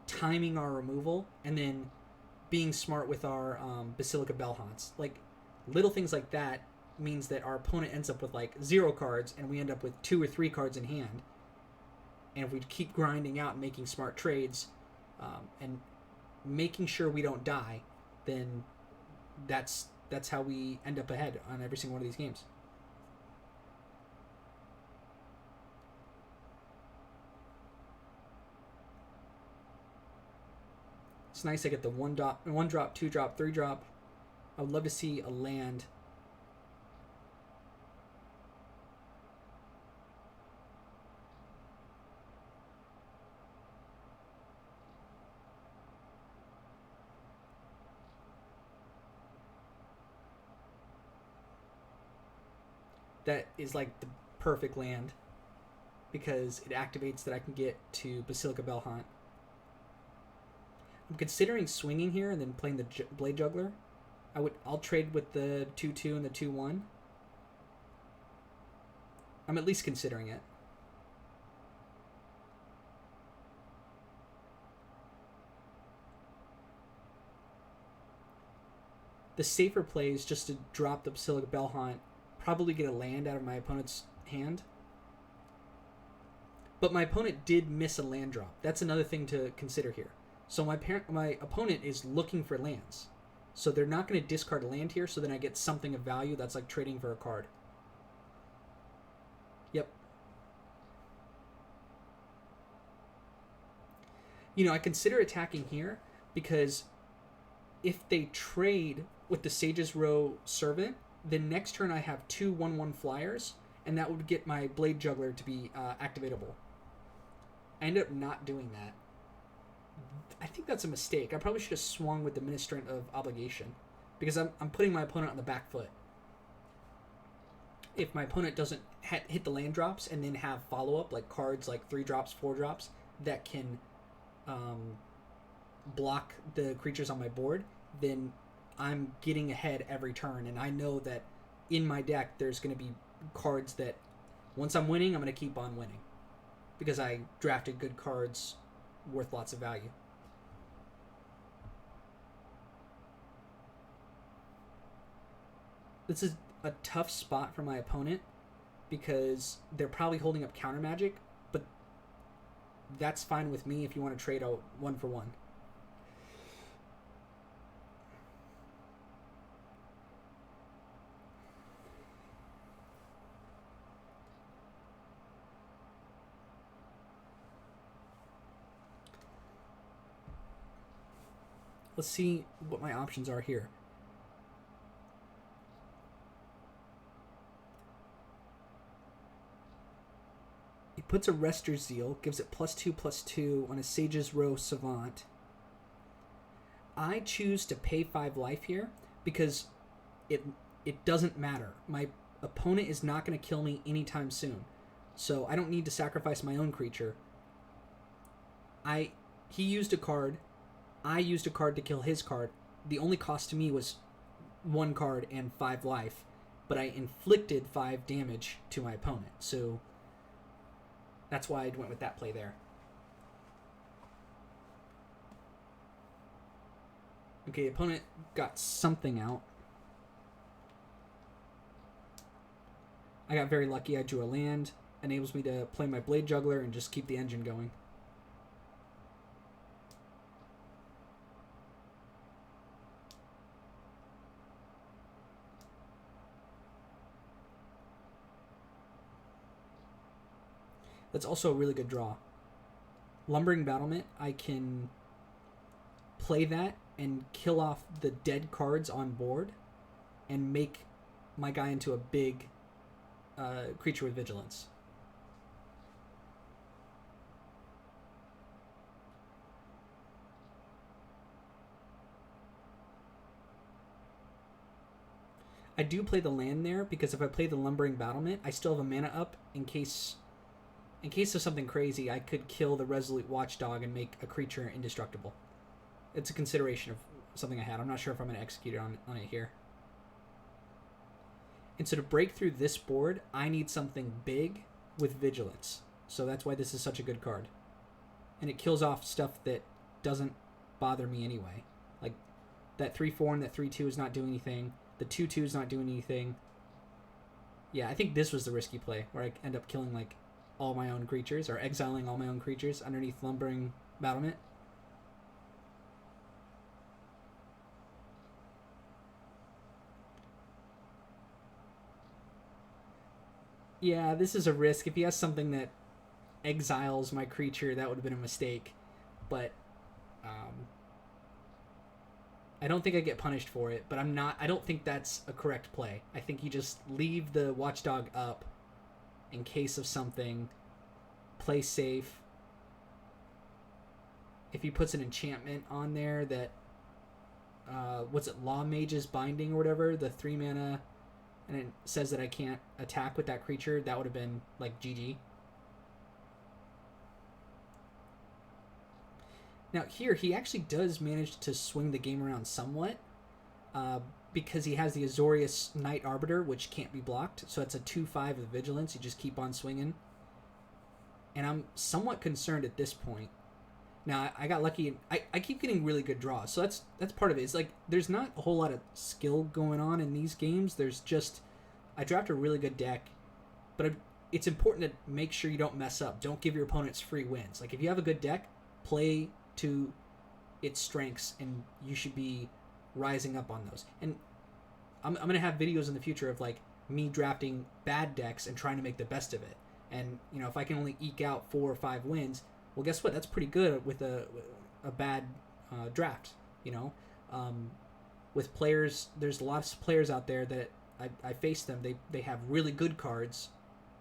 Timing our removal, and then being smart with our Basilica Bellhaunts. Like, little things like that means that our opponent ends up with like 0 cards, and we end up with 2 or 3 cards in hand. And if we keep grinding out and making smart trades, and making sure we don't die, then that's how we end up ahead on every single one of these games. It's nice I get the 1 drop, 2 drop, 3 drop. I would love to see a land. That is like the perfect land because it activates that I can get to Basilica Bellhaunt. I'm considering swinging here and then playing the Blade Juggler. I'll trade with the 2/2 and the 2/1. I'm at least considering it. The safer play is just to drop the Basilica Bellhaunt, probably get a land out of my opponent's hand. But my opponent did miss a land drop. That's another thing to consider here. So my opponent is looking for lands. So they're not going to discard a land here, so then I get something of value that's like trading for a card. Yep. I consider attacking here because if they trade with the Sage's Row Servant, then next turn I have 2 1/1 flyers, and that would get my Blade Juggler to be activatable. I ended up not doing that. I think that's a mistake. I probably should have swung with the Ministrant of Obligation because I'm putting my opponent on the back foot. If my opponent doesn't hit the land drops and then have follow-up, like cards like 3 drops, 4 drops, that can block the creatures on my board, then I'm getting ahead every turn, and I know that in my deck there's going to be cards that once I'm winning, I'm going to keep on winning because I drafted good cards worth lots of value. This is a tough spot for my opponent because they're probably holding up counter magic, but that's fine with me if you want to trade a 1-for-1. Let's see what my options are here. He puts a Rester's Zeal, gives it +2/+2 on a Sage's Row Savant. I choose to pay 5 life here because it doesn't matter. My opponent is not going to kill me anytime soon, so I don't need to sacrifice my own creature. He used a card. I used a card to kill his card. The only cost to me was 1 card and 5 life, but I inflicted 5 damage to my opponent. So that's why I went with that play there. Okay, opponent got something out. I got very lucky. I drew a land. Enables me to play my Blade Juggler and just keep the engine going. That's also a really good draw. Lumbering Battlement, I can play that and kill off the dead cards on board and make my guy into a big creature with vigilance. I do play the land there because if I play the Lumbering Battlement, I still have a mana up in case of something crazy. I could kill the Resolute Watchdog and make a creature indestructible. It's a consideration of something I had. I'm not sure if I'm going to execute on it here. And so to break through this board, I need something big with Vigilance. So that's why this is such a good card. And it kills off stuff that doesn't bother me anyway. Like that 3/4 and that 3/2 is not doing anything. The 2/2 is not doing anything. Yeah, I think this was the risky play where I end up killing like all my own creatures or exiling all my own creatures underneath Lumbering Battlement. Yeah, this is a risk. If he has something that exiles my creature, that would have been a mistake. But I don't think I get punished for it, but I don't think that's a correct play. I think you just leave the Watchdog up in case of something, play safe. If he puts an enchantment on there that, what's it, Law Mage's Binding or whatever, the 3 mana, and it says that I can't attack with that creature, that would have been like GG. Now here, he actually does manage to swing the game around somewhat, because he has the Azorius Knight Arbiter, which can't be blocked. So it's a 2/5 with Vigilance. You just keep on swinging. And I'm somewhat concerned at this point. Now, I got lucky. I keep getting really good draws. So that's part of it. It's like there's not a whole lot of skill going on in these games. There's just, I draft a really good deck, but it's important to make sure you don't mess up. Don't give your opponents free wins. Like if you have a good deck, play to its strengths, and you should be rising up on those. And I'm going to have videos in the future of like me drafting bad decks and trying to make the best of it. And, you know, if I can only eke out 4 or 5 wins, well, guess what? That's pretty good with a bad draft, you know? With players, there's a lot of players out there that I face them. They have really good cards,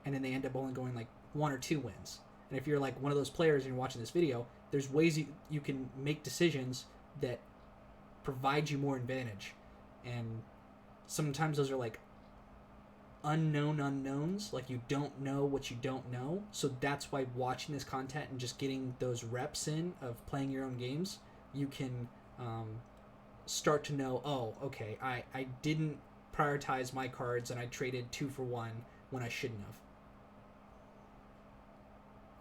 and then they end up only going like 1 or 2 wins. And if you're like one of those players and you're watching this video, there's ways you can make decisions that provide you more advantage. And sometimes those are like unknown unknowns, like you don't know what you don't know. So that's why watching this content and just getting those reps in of playing your own games, you can start to know, oh, okay, I didn't prioritize my cards and I traded 2 for 1 when I shouldn't have.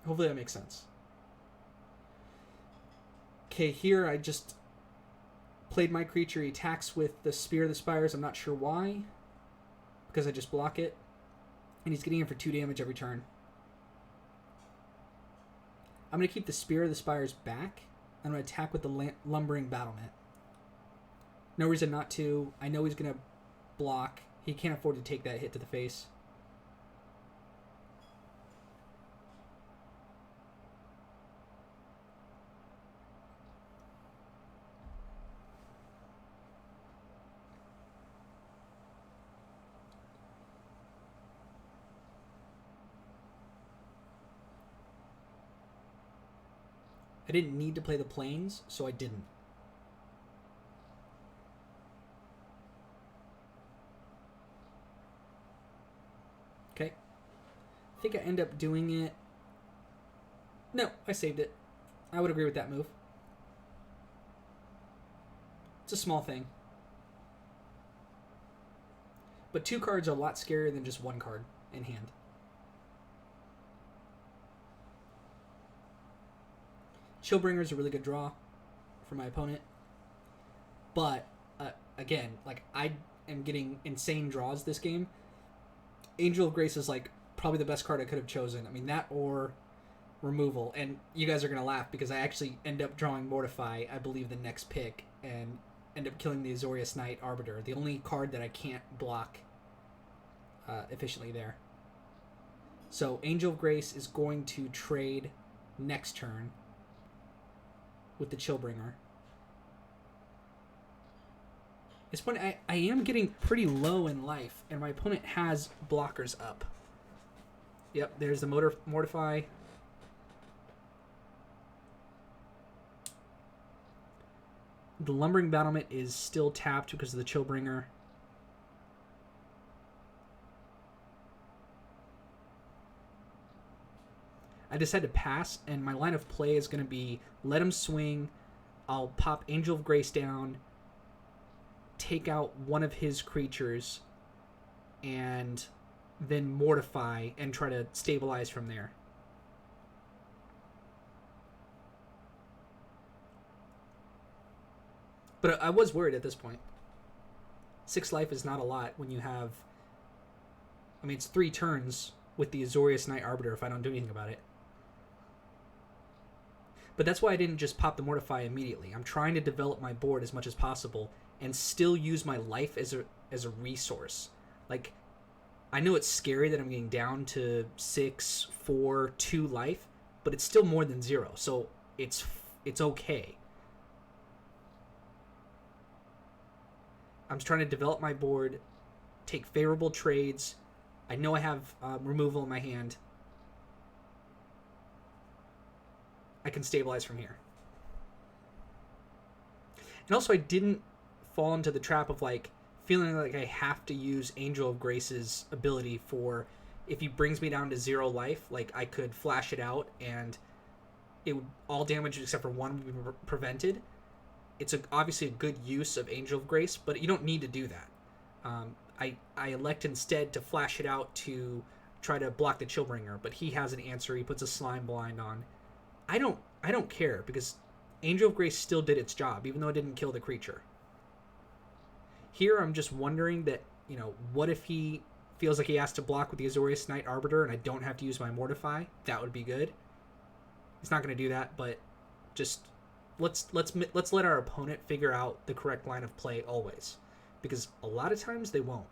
Hopefully that makes sense. Okay, here I just played my creature. He attacks with the Spear of the Spires. I'm not sure why, because I just block it. And he's getting in for 2 damage every turn. I'm going to keep the Spear of the Spires back. I'm going to attack with the Lumbering Battlement. No reason not to. I know he's going to block. He can't afford to take that hit to the face. I didn't need to play the Plains, so I didn't. Okay. I think I end up doing it. No, I saved it. I would agree with that move. It's a small thing. But 2 cards are a lot scarier than just 1 card in hand. Chillbringer is a really good draw for my opponent. But, again, like, I am getting insane draws this game. Angel of Grace is, like, probably the best card I could have chosen. I mean, that or removal. And you guys are going to laugh because I actually end up drawing Mortify, I believe, the next pick, and end up killing the Azorius Knight Arbiter, the only card that I can't block efficiently there. So, Angel of Grace is going to trade next turn with the Chillbringer. It's when I am getting pretty low in life, and my opponent has blockers up. Yep, there's the Mortify. The Lumbering Battlement is still tapped because of the Chillbringer. I decided to pass, and my line of play is going to be let him swing I'll pop Angel of Grace down, take out one of his creatures, and then Mortify and try to stabilize from there. But I was worried at this point. 6 life is not a lot when you have... I mean, it's 3 turns with the Azorius Knight Arbiter if I don't do anything about it. But that's why I didn't just pop the Mortify immediately. I'm trying to develop my board as much as possible and still use my life as a resource. Like, I know it's scary that I'm getting down to 6, 4, 2 life, but it's still more than 0, so it's okay. I'm trying to develop my board, take favorable trades. I know I have removal in my hand. I can stabilize from here. And also, I didn't fall into the trap of like feeling like I have to use Angel of Grace's ability for if he brings me down to 0 life, like I could flash it out and it would all damage except for 1 would be prevented. It's obviously a good use of Angel of Grace, but you don't need to do that. I elect instead to flash it out to try to block the Chillbringer, but he has an answer. He puts a Slime Blind on. I don't care because Angel of Grace still did its job, even though it didn't kill the creature. Here, I'm just wondering that, you know, what if he feels like he has to block with the Azorius Knight Arbiter and I don't have to use my Mortify? That would be good. He's not going to do that, but just let's let our opponent figure out the correct line of play always, because a lot of times they won't.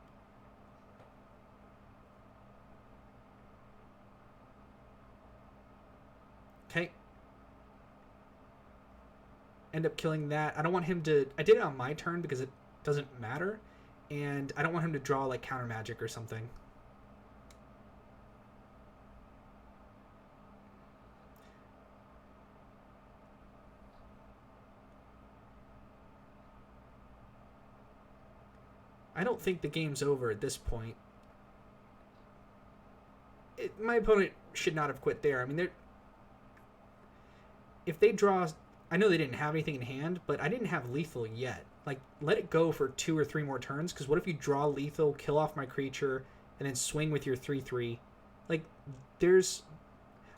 Okay. End up killing that. I don't want him to... I did it on my turn because it doesn't matter, and I don't want him to draw like counter magic or something. I don't think the game's over at this point. My opponent should not have quit there. I mean, if they draw... I know they didn't have anything in hand, but I didn't have lethal yet. Like, let it go for 2 or 3 more turns, because what if you draw lethal, kill off my creature, and then swing with your 3/3? Like, there's...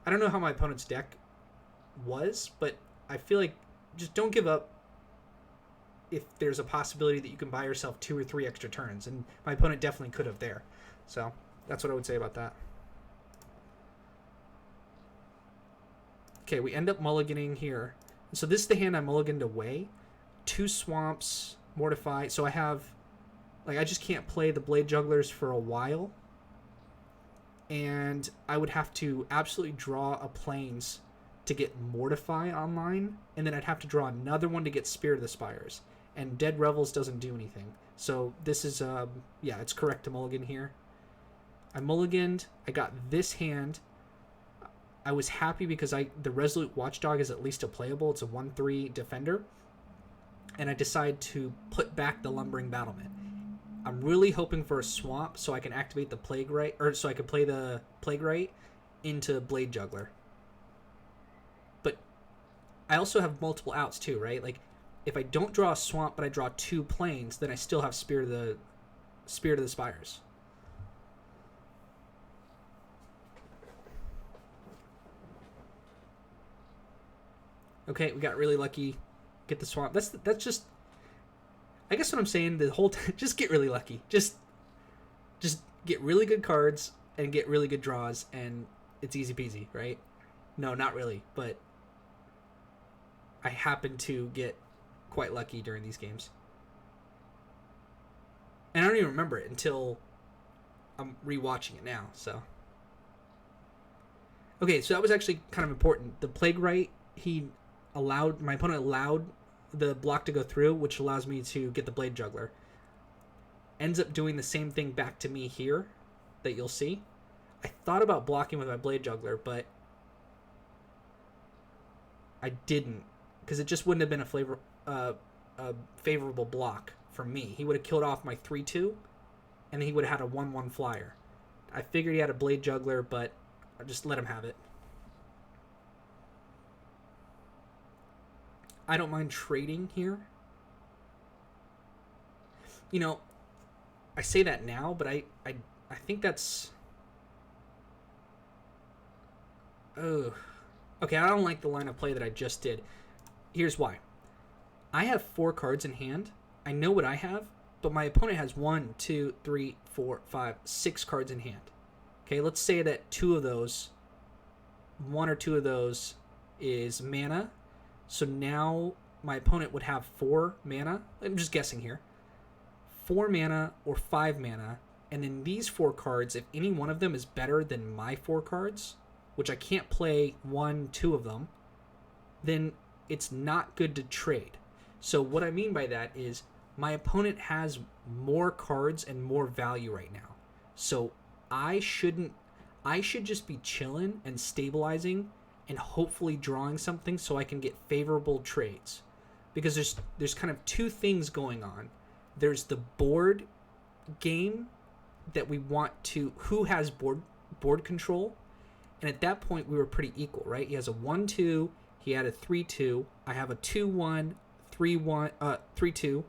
I don't know how my opponent's deck was, but I feel like just don't give up if there's a possibility that you can buy yourself 2 or 3 extra turns, and my opponent definitely could have there. So, that's what I would say about that. Okay, we end up mulliganing here. So this is the hand I mulliganed away. 2 swamps, Mortify. So I have... Like, I just can't play the Blade Jugglers for a while. And I would have to absolutely draw a Plains to get Mortify online. And then I'd have to draw another one to get Spirit of the Spires. And Dead Revels doesn't do anything. So this is... yeah, it's correct to mulligan here. I mulliganed. I got this hand... I was happy because the Resolute Watchdog is at least a playable. It's a 1/3 defender. And I decide to put back the Lumbering Battlement. I'm really hoping for a swamp so I can activate the Plague Rite, or so I can play the Plague Rite into Blade Juggler. But I also have multiple outs too, right? Like, if I don't draw a swamp but I draw 2 plains, then I still have Spirit of the Spires. Okay, we got really lucky. Get the swamp. That's just... I guess what I'm saying the whole time, just get really lucky. Just get really good cards and get really good draws, and it's easy peasy, right? No, not really, but I happen to get quite lucky during these games. And I don't even remember it until I'm rewatching it now, so... Okay, so that was actually kind of important. The Plague Rite, my opponent allowed the block to go through, which allows me to get the Blade Juggler. Ends up doing the same thing back to me here that you'll see. I thought about blocking with my Blade Juggler, but I didn't, because it just wouldn't have been a favorable block for me. He would have killed off my 3/2, and then he would have had a 1/1 flyer. I figured he had a Blade Juggler, but I just let him have it. I don't mind trading here. You know, I say that now, but I think that's... Oh. Okay, I don't like the line of play that I just did. Here's why. I have 4 cards in hand. I know what I have, but my opponent has 1, 2, 3, 4, 5, 6 cards in hand. Okay, let's say that 2 of those, 1 or 2 of those is mana. So now my opponent would have 4 mana. I'm just guessing here. 4 mana or 5 mana. And then these 4 cards, if any one of them is better than my 4 cards, which I can't play 1, 2 of them, then it's not good to trade. So what I mean by that is my opponent has more cards and more value right now. So I should just be chilling and stabilizing and hopefully drawing something so I can get favorable trades. Because there's kind of 2 things going on. There's the board game that we want to, who has board control. And at that point we were pretty equal, right? He has a 1-2, he had a 3-2, I have a 2-1, 3-1, 3-2,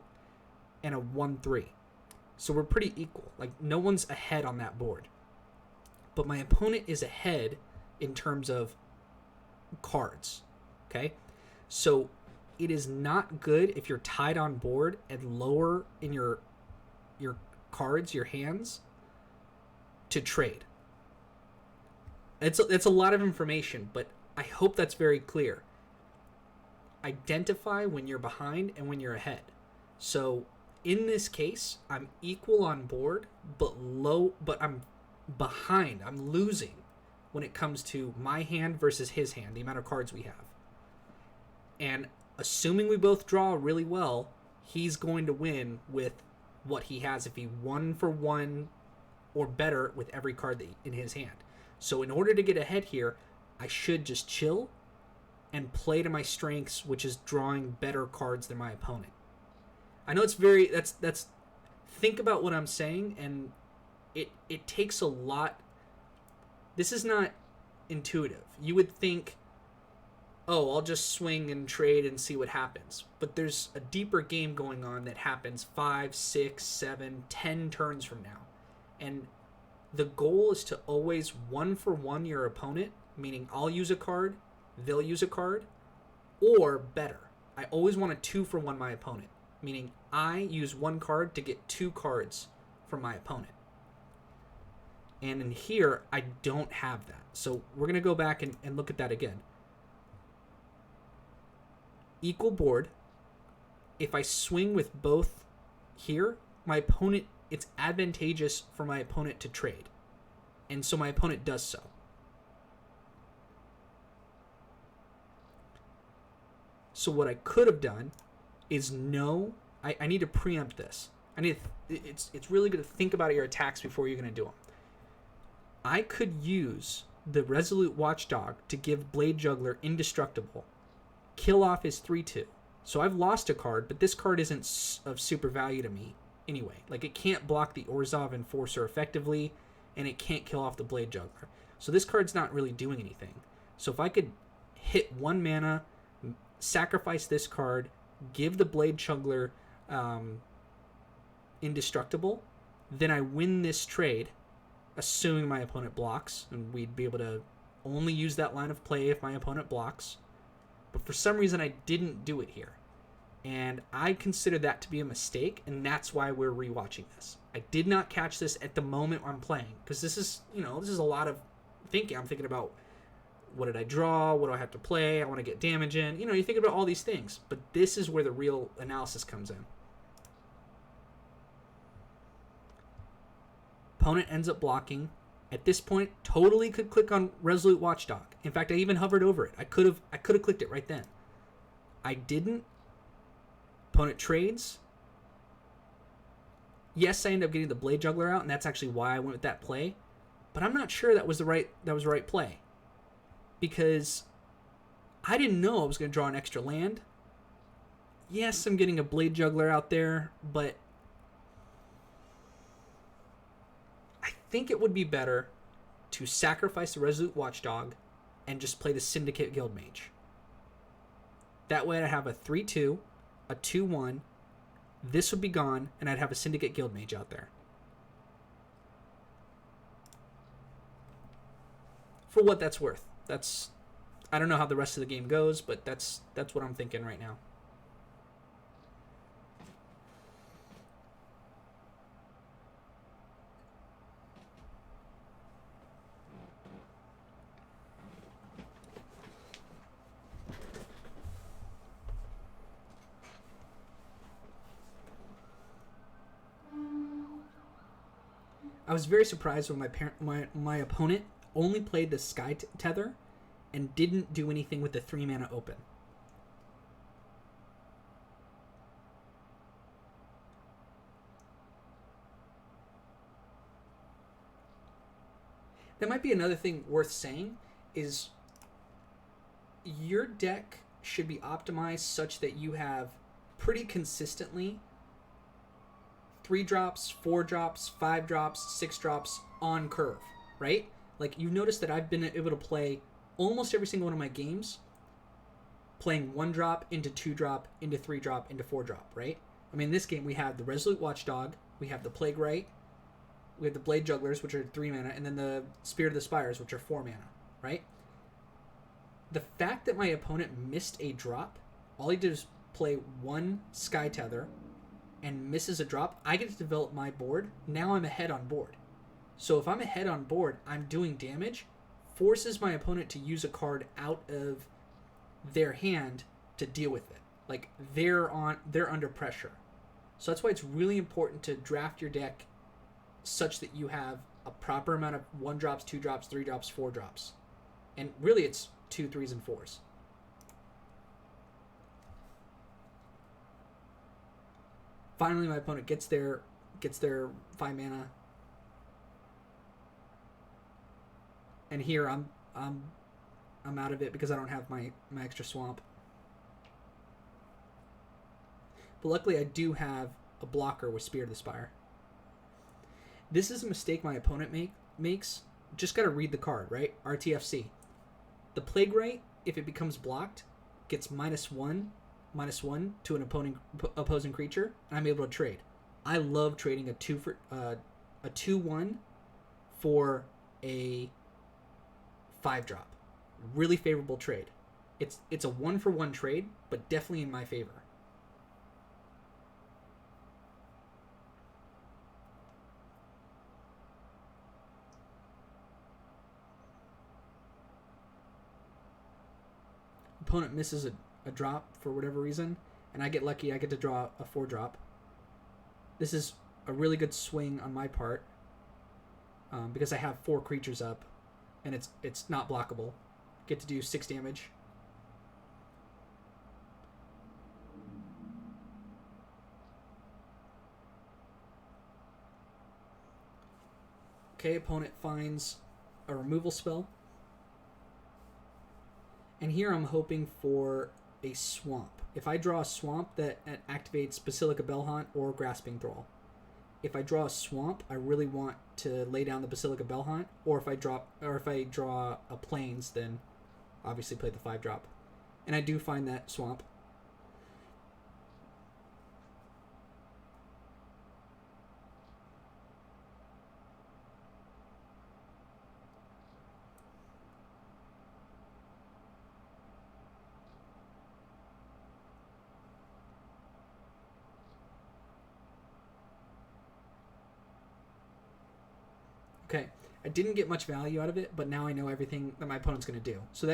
and a 1-3. So we're pretty equal. Like, no one's ahead on that board. But my opponent is ahead in terms of cards. Okay? So it is not good if you're tied on board and lower in your cards, your hands, to trade. It's a lot of information, but I hope that's very clear. Identify when you're behind and when you're ahead. So in this case, I'm equal on board, but I'm behind. I'm losing when it comes to my hand versus his hand, the amount of cards we have. And assuming we both draw really well, he's going to win with what he has if he 1-for-1 or better with every card in his hand. So in order to get ahead here, I should just chill and play to my strengths, which is drawing better cards than my opponent. I know it's that's think about what I'm saying, and it takes a lot. This is not intuitive. You would think, oh, I'll just swing and trade and see what happens. But there's a deeper game going on that happens 5, 6, 7, 10 turns from now. And the goal is to always 1-for-1 your opponent, meaning I'll use a card, they'll use a card, or better. I always want to 2-for-1 my opponent, meaning I use 1 card to get 2 cards from my opponent. And in here, I don't have that. So we're going to go back and look at that again. Equal board. If I swing with both here, my opponent, it's advantageous for my opponent to trade. And so my opponent does so. So what I could have done is I need to preempt this. It's really good to think about your attacks before you're going to do them. I could use the Resolute Watchdog to give Blade Juggler indestructible, kill off his 3-2. So I've lost a card, but this card isn't of super value to me anyway. Like, it can't block the Orzhov Enforcer effectively, and it can't kill off the Blade Juggler. So this card's not really doing anything. So if I could hit 1 mana, sacrifice this card, give the Blade Juggler indestructible, then I win this trade, assuming my opponent blocks, and we'd be able to only use that line of play if my opponent blocks. But for some reason, I didn't do it here. And I consider that to be a mistake, and that's why we're rewatching this. I did not catch this at the moment I'm playing, because this is a lot of thinking. I'm thinking about, what did I draw? What do I have to play? I want to get damage in. You think about all these things, but this is where the real analysis comes in. Opponent ends up blocking. At this point, totally could click on Resolute Watchdog. In fact, I even hovered over it. I could have clicked it right then. I didn't. Opponent trades. Yes, I ended up getting the Blade Juggler out, and that's actually why I went with that play. But I'm not sure that was the right play, because I didn't know I was going to draw an extra land. Yes, I'm getting a Blade Juggler out there, but I think it would be better to sacrifice the Resolute Watchdog and just play the Syndicate Guildmage. That way I'd have a 3-2, a 2-1. This would be gone, and I'd have a Syndicate Guildmage out there. For what that's worth. I don't know how the rest of the game goes, but that's what I'm thinking right now. I was very surprised when my opponent only played the Sky Tether and didn't do anything with the 3 mana open. That might be another thing worth saying is your deck should be optimized such that you have pretty consistently 3 drops, 4 drops, 5 drops, 6 drops on curve, right? Like, you've noticed that I've been able to play almost every single one of my games playing 1 drop into 2 drop into 3 drop into 4 drop, right? I mean, in this game we have the Resolute Watchdog, we have the Plague Right, we have the Blade Jugglers, which are 3 mana, and then the Spirit of the Spires, which are 4 mana, right? The fact that my opponent missed a drop, all he did is play 1 Sky Tether and misses a drop, I get to develop my board. Now I'm ahead on board. So if I'm ahead on board, I'm doing damage, forces my opponent to use a card out of their hand to deal with it. Like, they're under pressure. So that's why it's really important to draft your deck such that you have a proper amount of 1 drops, 2 drops, 3 drops, 4 drops. And really it's 2, 3s, and 4s. Finally, my opponent gets their 5 mana, and here I'm out of it because I don't have my extra swamp. But luckily, I do have a blocker with Spirit of the Spire. This is a mistake my opponent makes. Just gotta read the card, right? RTFC. The Plague Right, if it becomes blocked, gets -1 to an opposing creature, and I'm able to trade. I love trading a 2/1 for a 5-drop. Really favorable trade. It's a 1-for-1 trade, but definitely in my favor. Opponent misses a drop for whatever reason, and I get lucky. I get to draw a 4-drop. This is a really good swing on my part because I have 4 creatures up, and it's not blockable. Get to do 6 damage. Okay, opponent finds a removal spell. And here I'm hoping for a swamp. If I draw a swamp, that activates Basilica Bellhaunt or Grasping Thrall. If I draw a swamp, I really want to lay down the Basilica Bellhaunt, or if I draw a Plains, then obviously play the 5-drop. And I do find that swamp. Okay, I didn't get much value out of it, but now I know everything that my opponent's going to do. So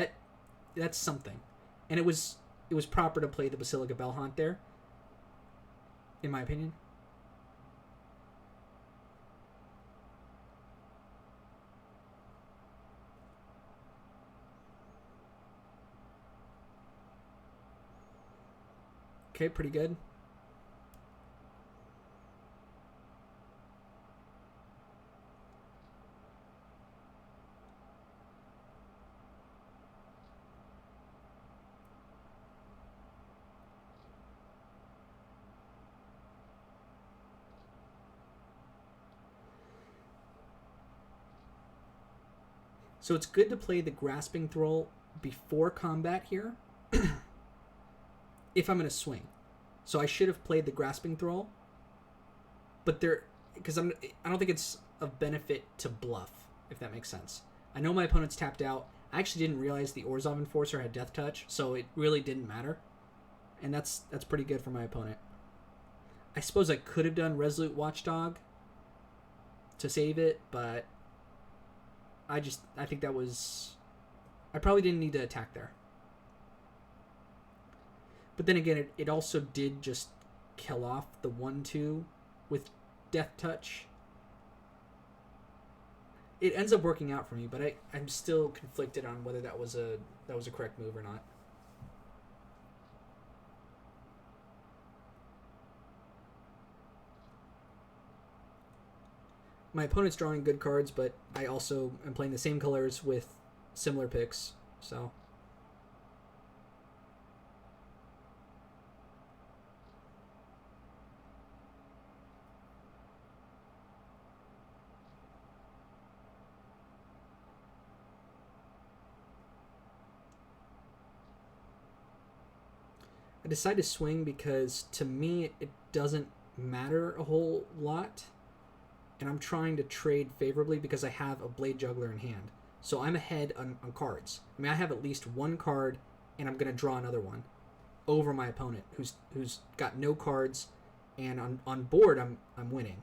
that's something. And it was proper to play the Basilica Bellhaunt there, in my opinion. Okay, pretty good. So it's good to play the Grasping Thrall before combat here. if I'm going to swing. So I should have played the Grasping Thrall, but because I don't think it's of benefit to bluff, if that makes sense. I know my opponent's tapped out. I actually didn't realize the Orzhov Enforcer had Death Touch, so it really didn't matter. And that's pretty good for my opponent. I suppose I could have done Resolute Watchdog to save it, but I think that was... I probably didn't need to attack there. But then again, it also did just kill off the 1-2 with Death Touch. It ends up working out for me, but I'm still conflicted on whether that was a correct move or not. My opponent's drawing good cards, but I also am playing the same colors with similar picks, so... I decide to swing because, to me, it doesn't matter a whole lot. And I'm trying to trade favorably because I have a Blade Juggler in hand. So I'm ahead on cards. I mean, I have at least one card, and I'm going to draw another one over my opponent, who's got no cards, and on board, I'm winning.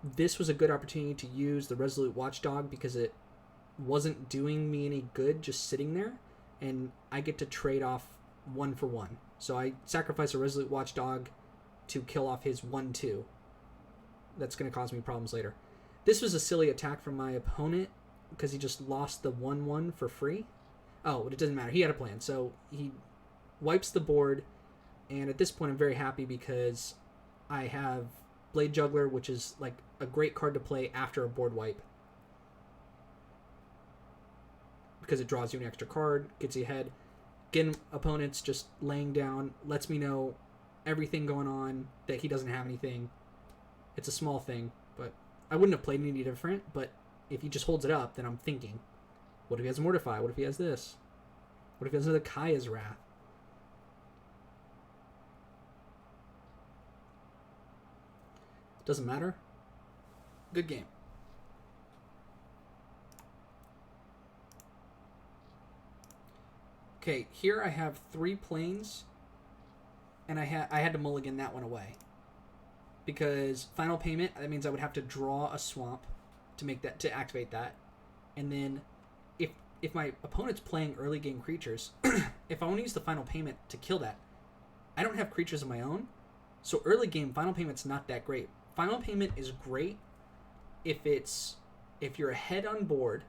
This was a good opportunity to use the Resolute Watchdog because it wasn't doing me any good just sitting there. And I get to trade off 1 for 1. So I sacrifice a Resolute Watchdog to kill off his 1-2. That's going to cause me problems later. This was a silly attack from my opponent because he just lost the 1-1 for free. Oh, but it doesn't matter. He had a plan. So he wipes the board. And at this point, I'm very happy because I have Blade Juggler, which is like a great card to play after a board wipe. Because it draws you an extra card, gets you ahead. Again, opponent's just laying down, lets me know everything going on, that he doesn't have anything. It's a small thing, but I wouldn't have played any different, but if he just holds it up, then I'm thinking, what if he has Mortify? What if he has this? What if he has another Kaya's Wrath? Doesn't matter. Good game. Okay, here I have 3 planes, and I had to mulligan that one away. Because final payment, that means I would have to draw a swamp to activate that. And then if my opponent's playing early game creatures, if I want to use the final payment to kill that, I don't have creatures of my own. So early game final payment's not that great. Final payment is great if you're ahead on board,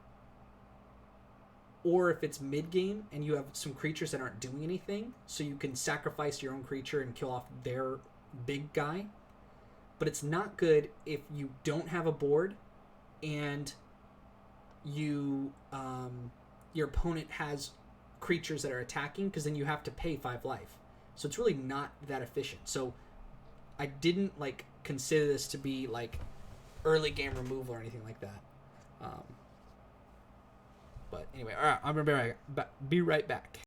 or if it's mid-game and you have some creatures that aren't doing anything, so you can sacrifice your own creature and kill off their big guy. But it's not good if you don't have a board and your opponent has creatures that are attacking, because then you have to pay 5 life. So it's really not that efficient. So I didn't consider this to be early game removal or anything like that. But anyway, all right, I'm gonna be right back.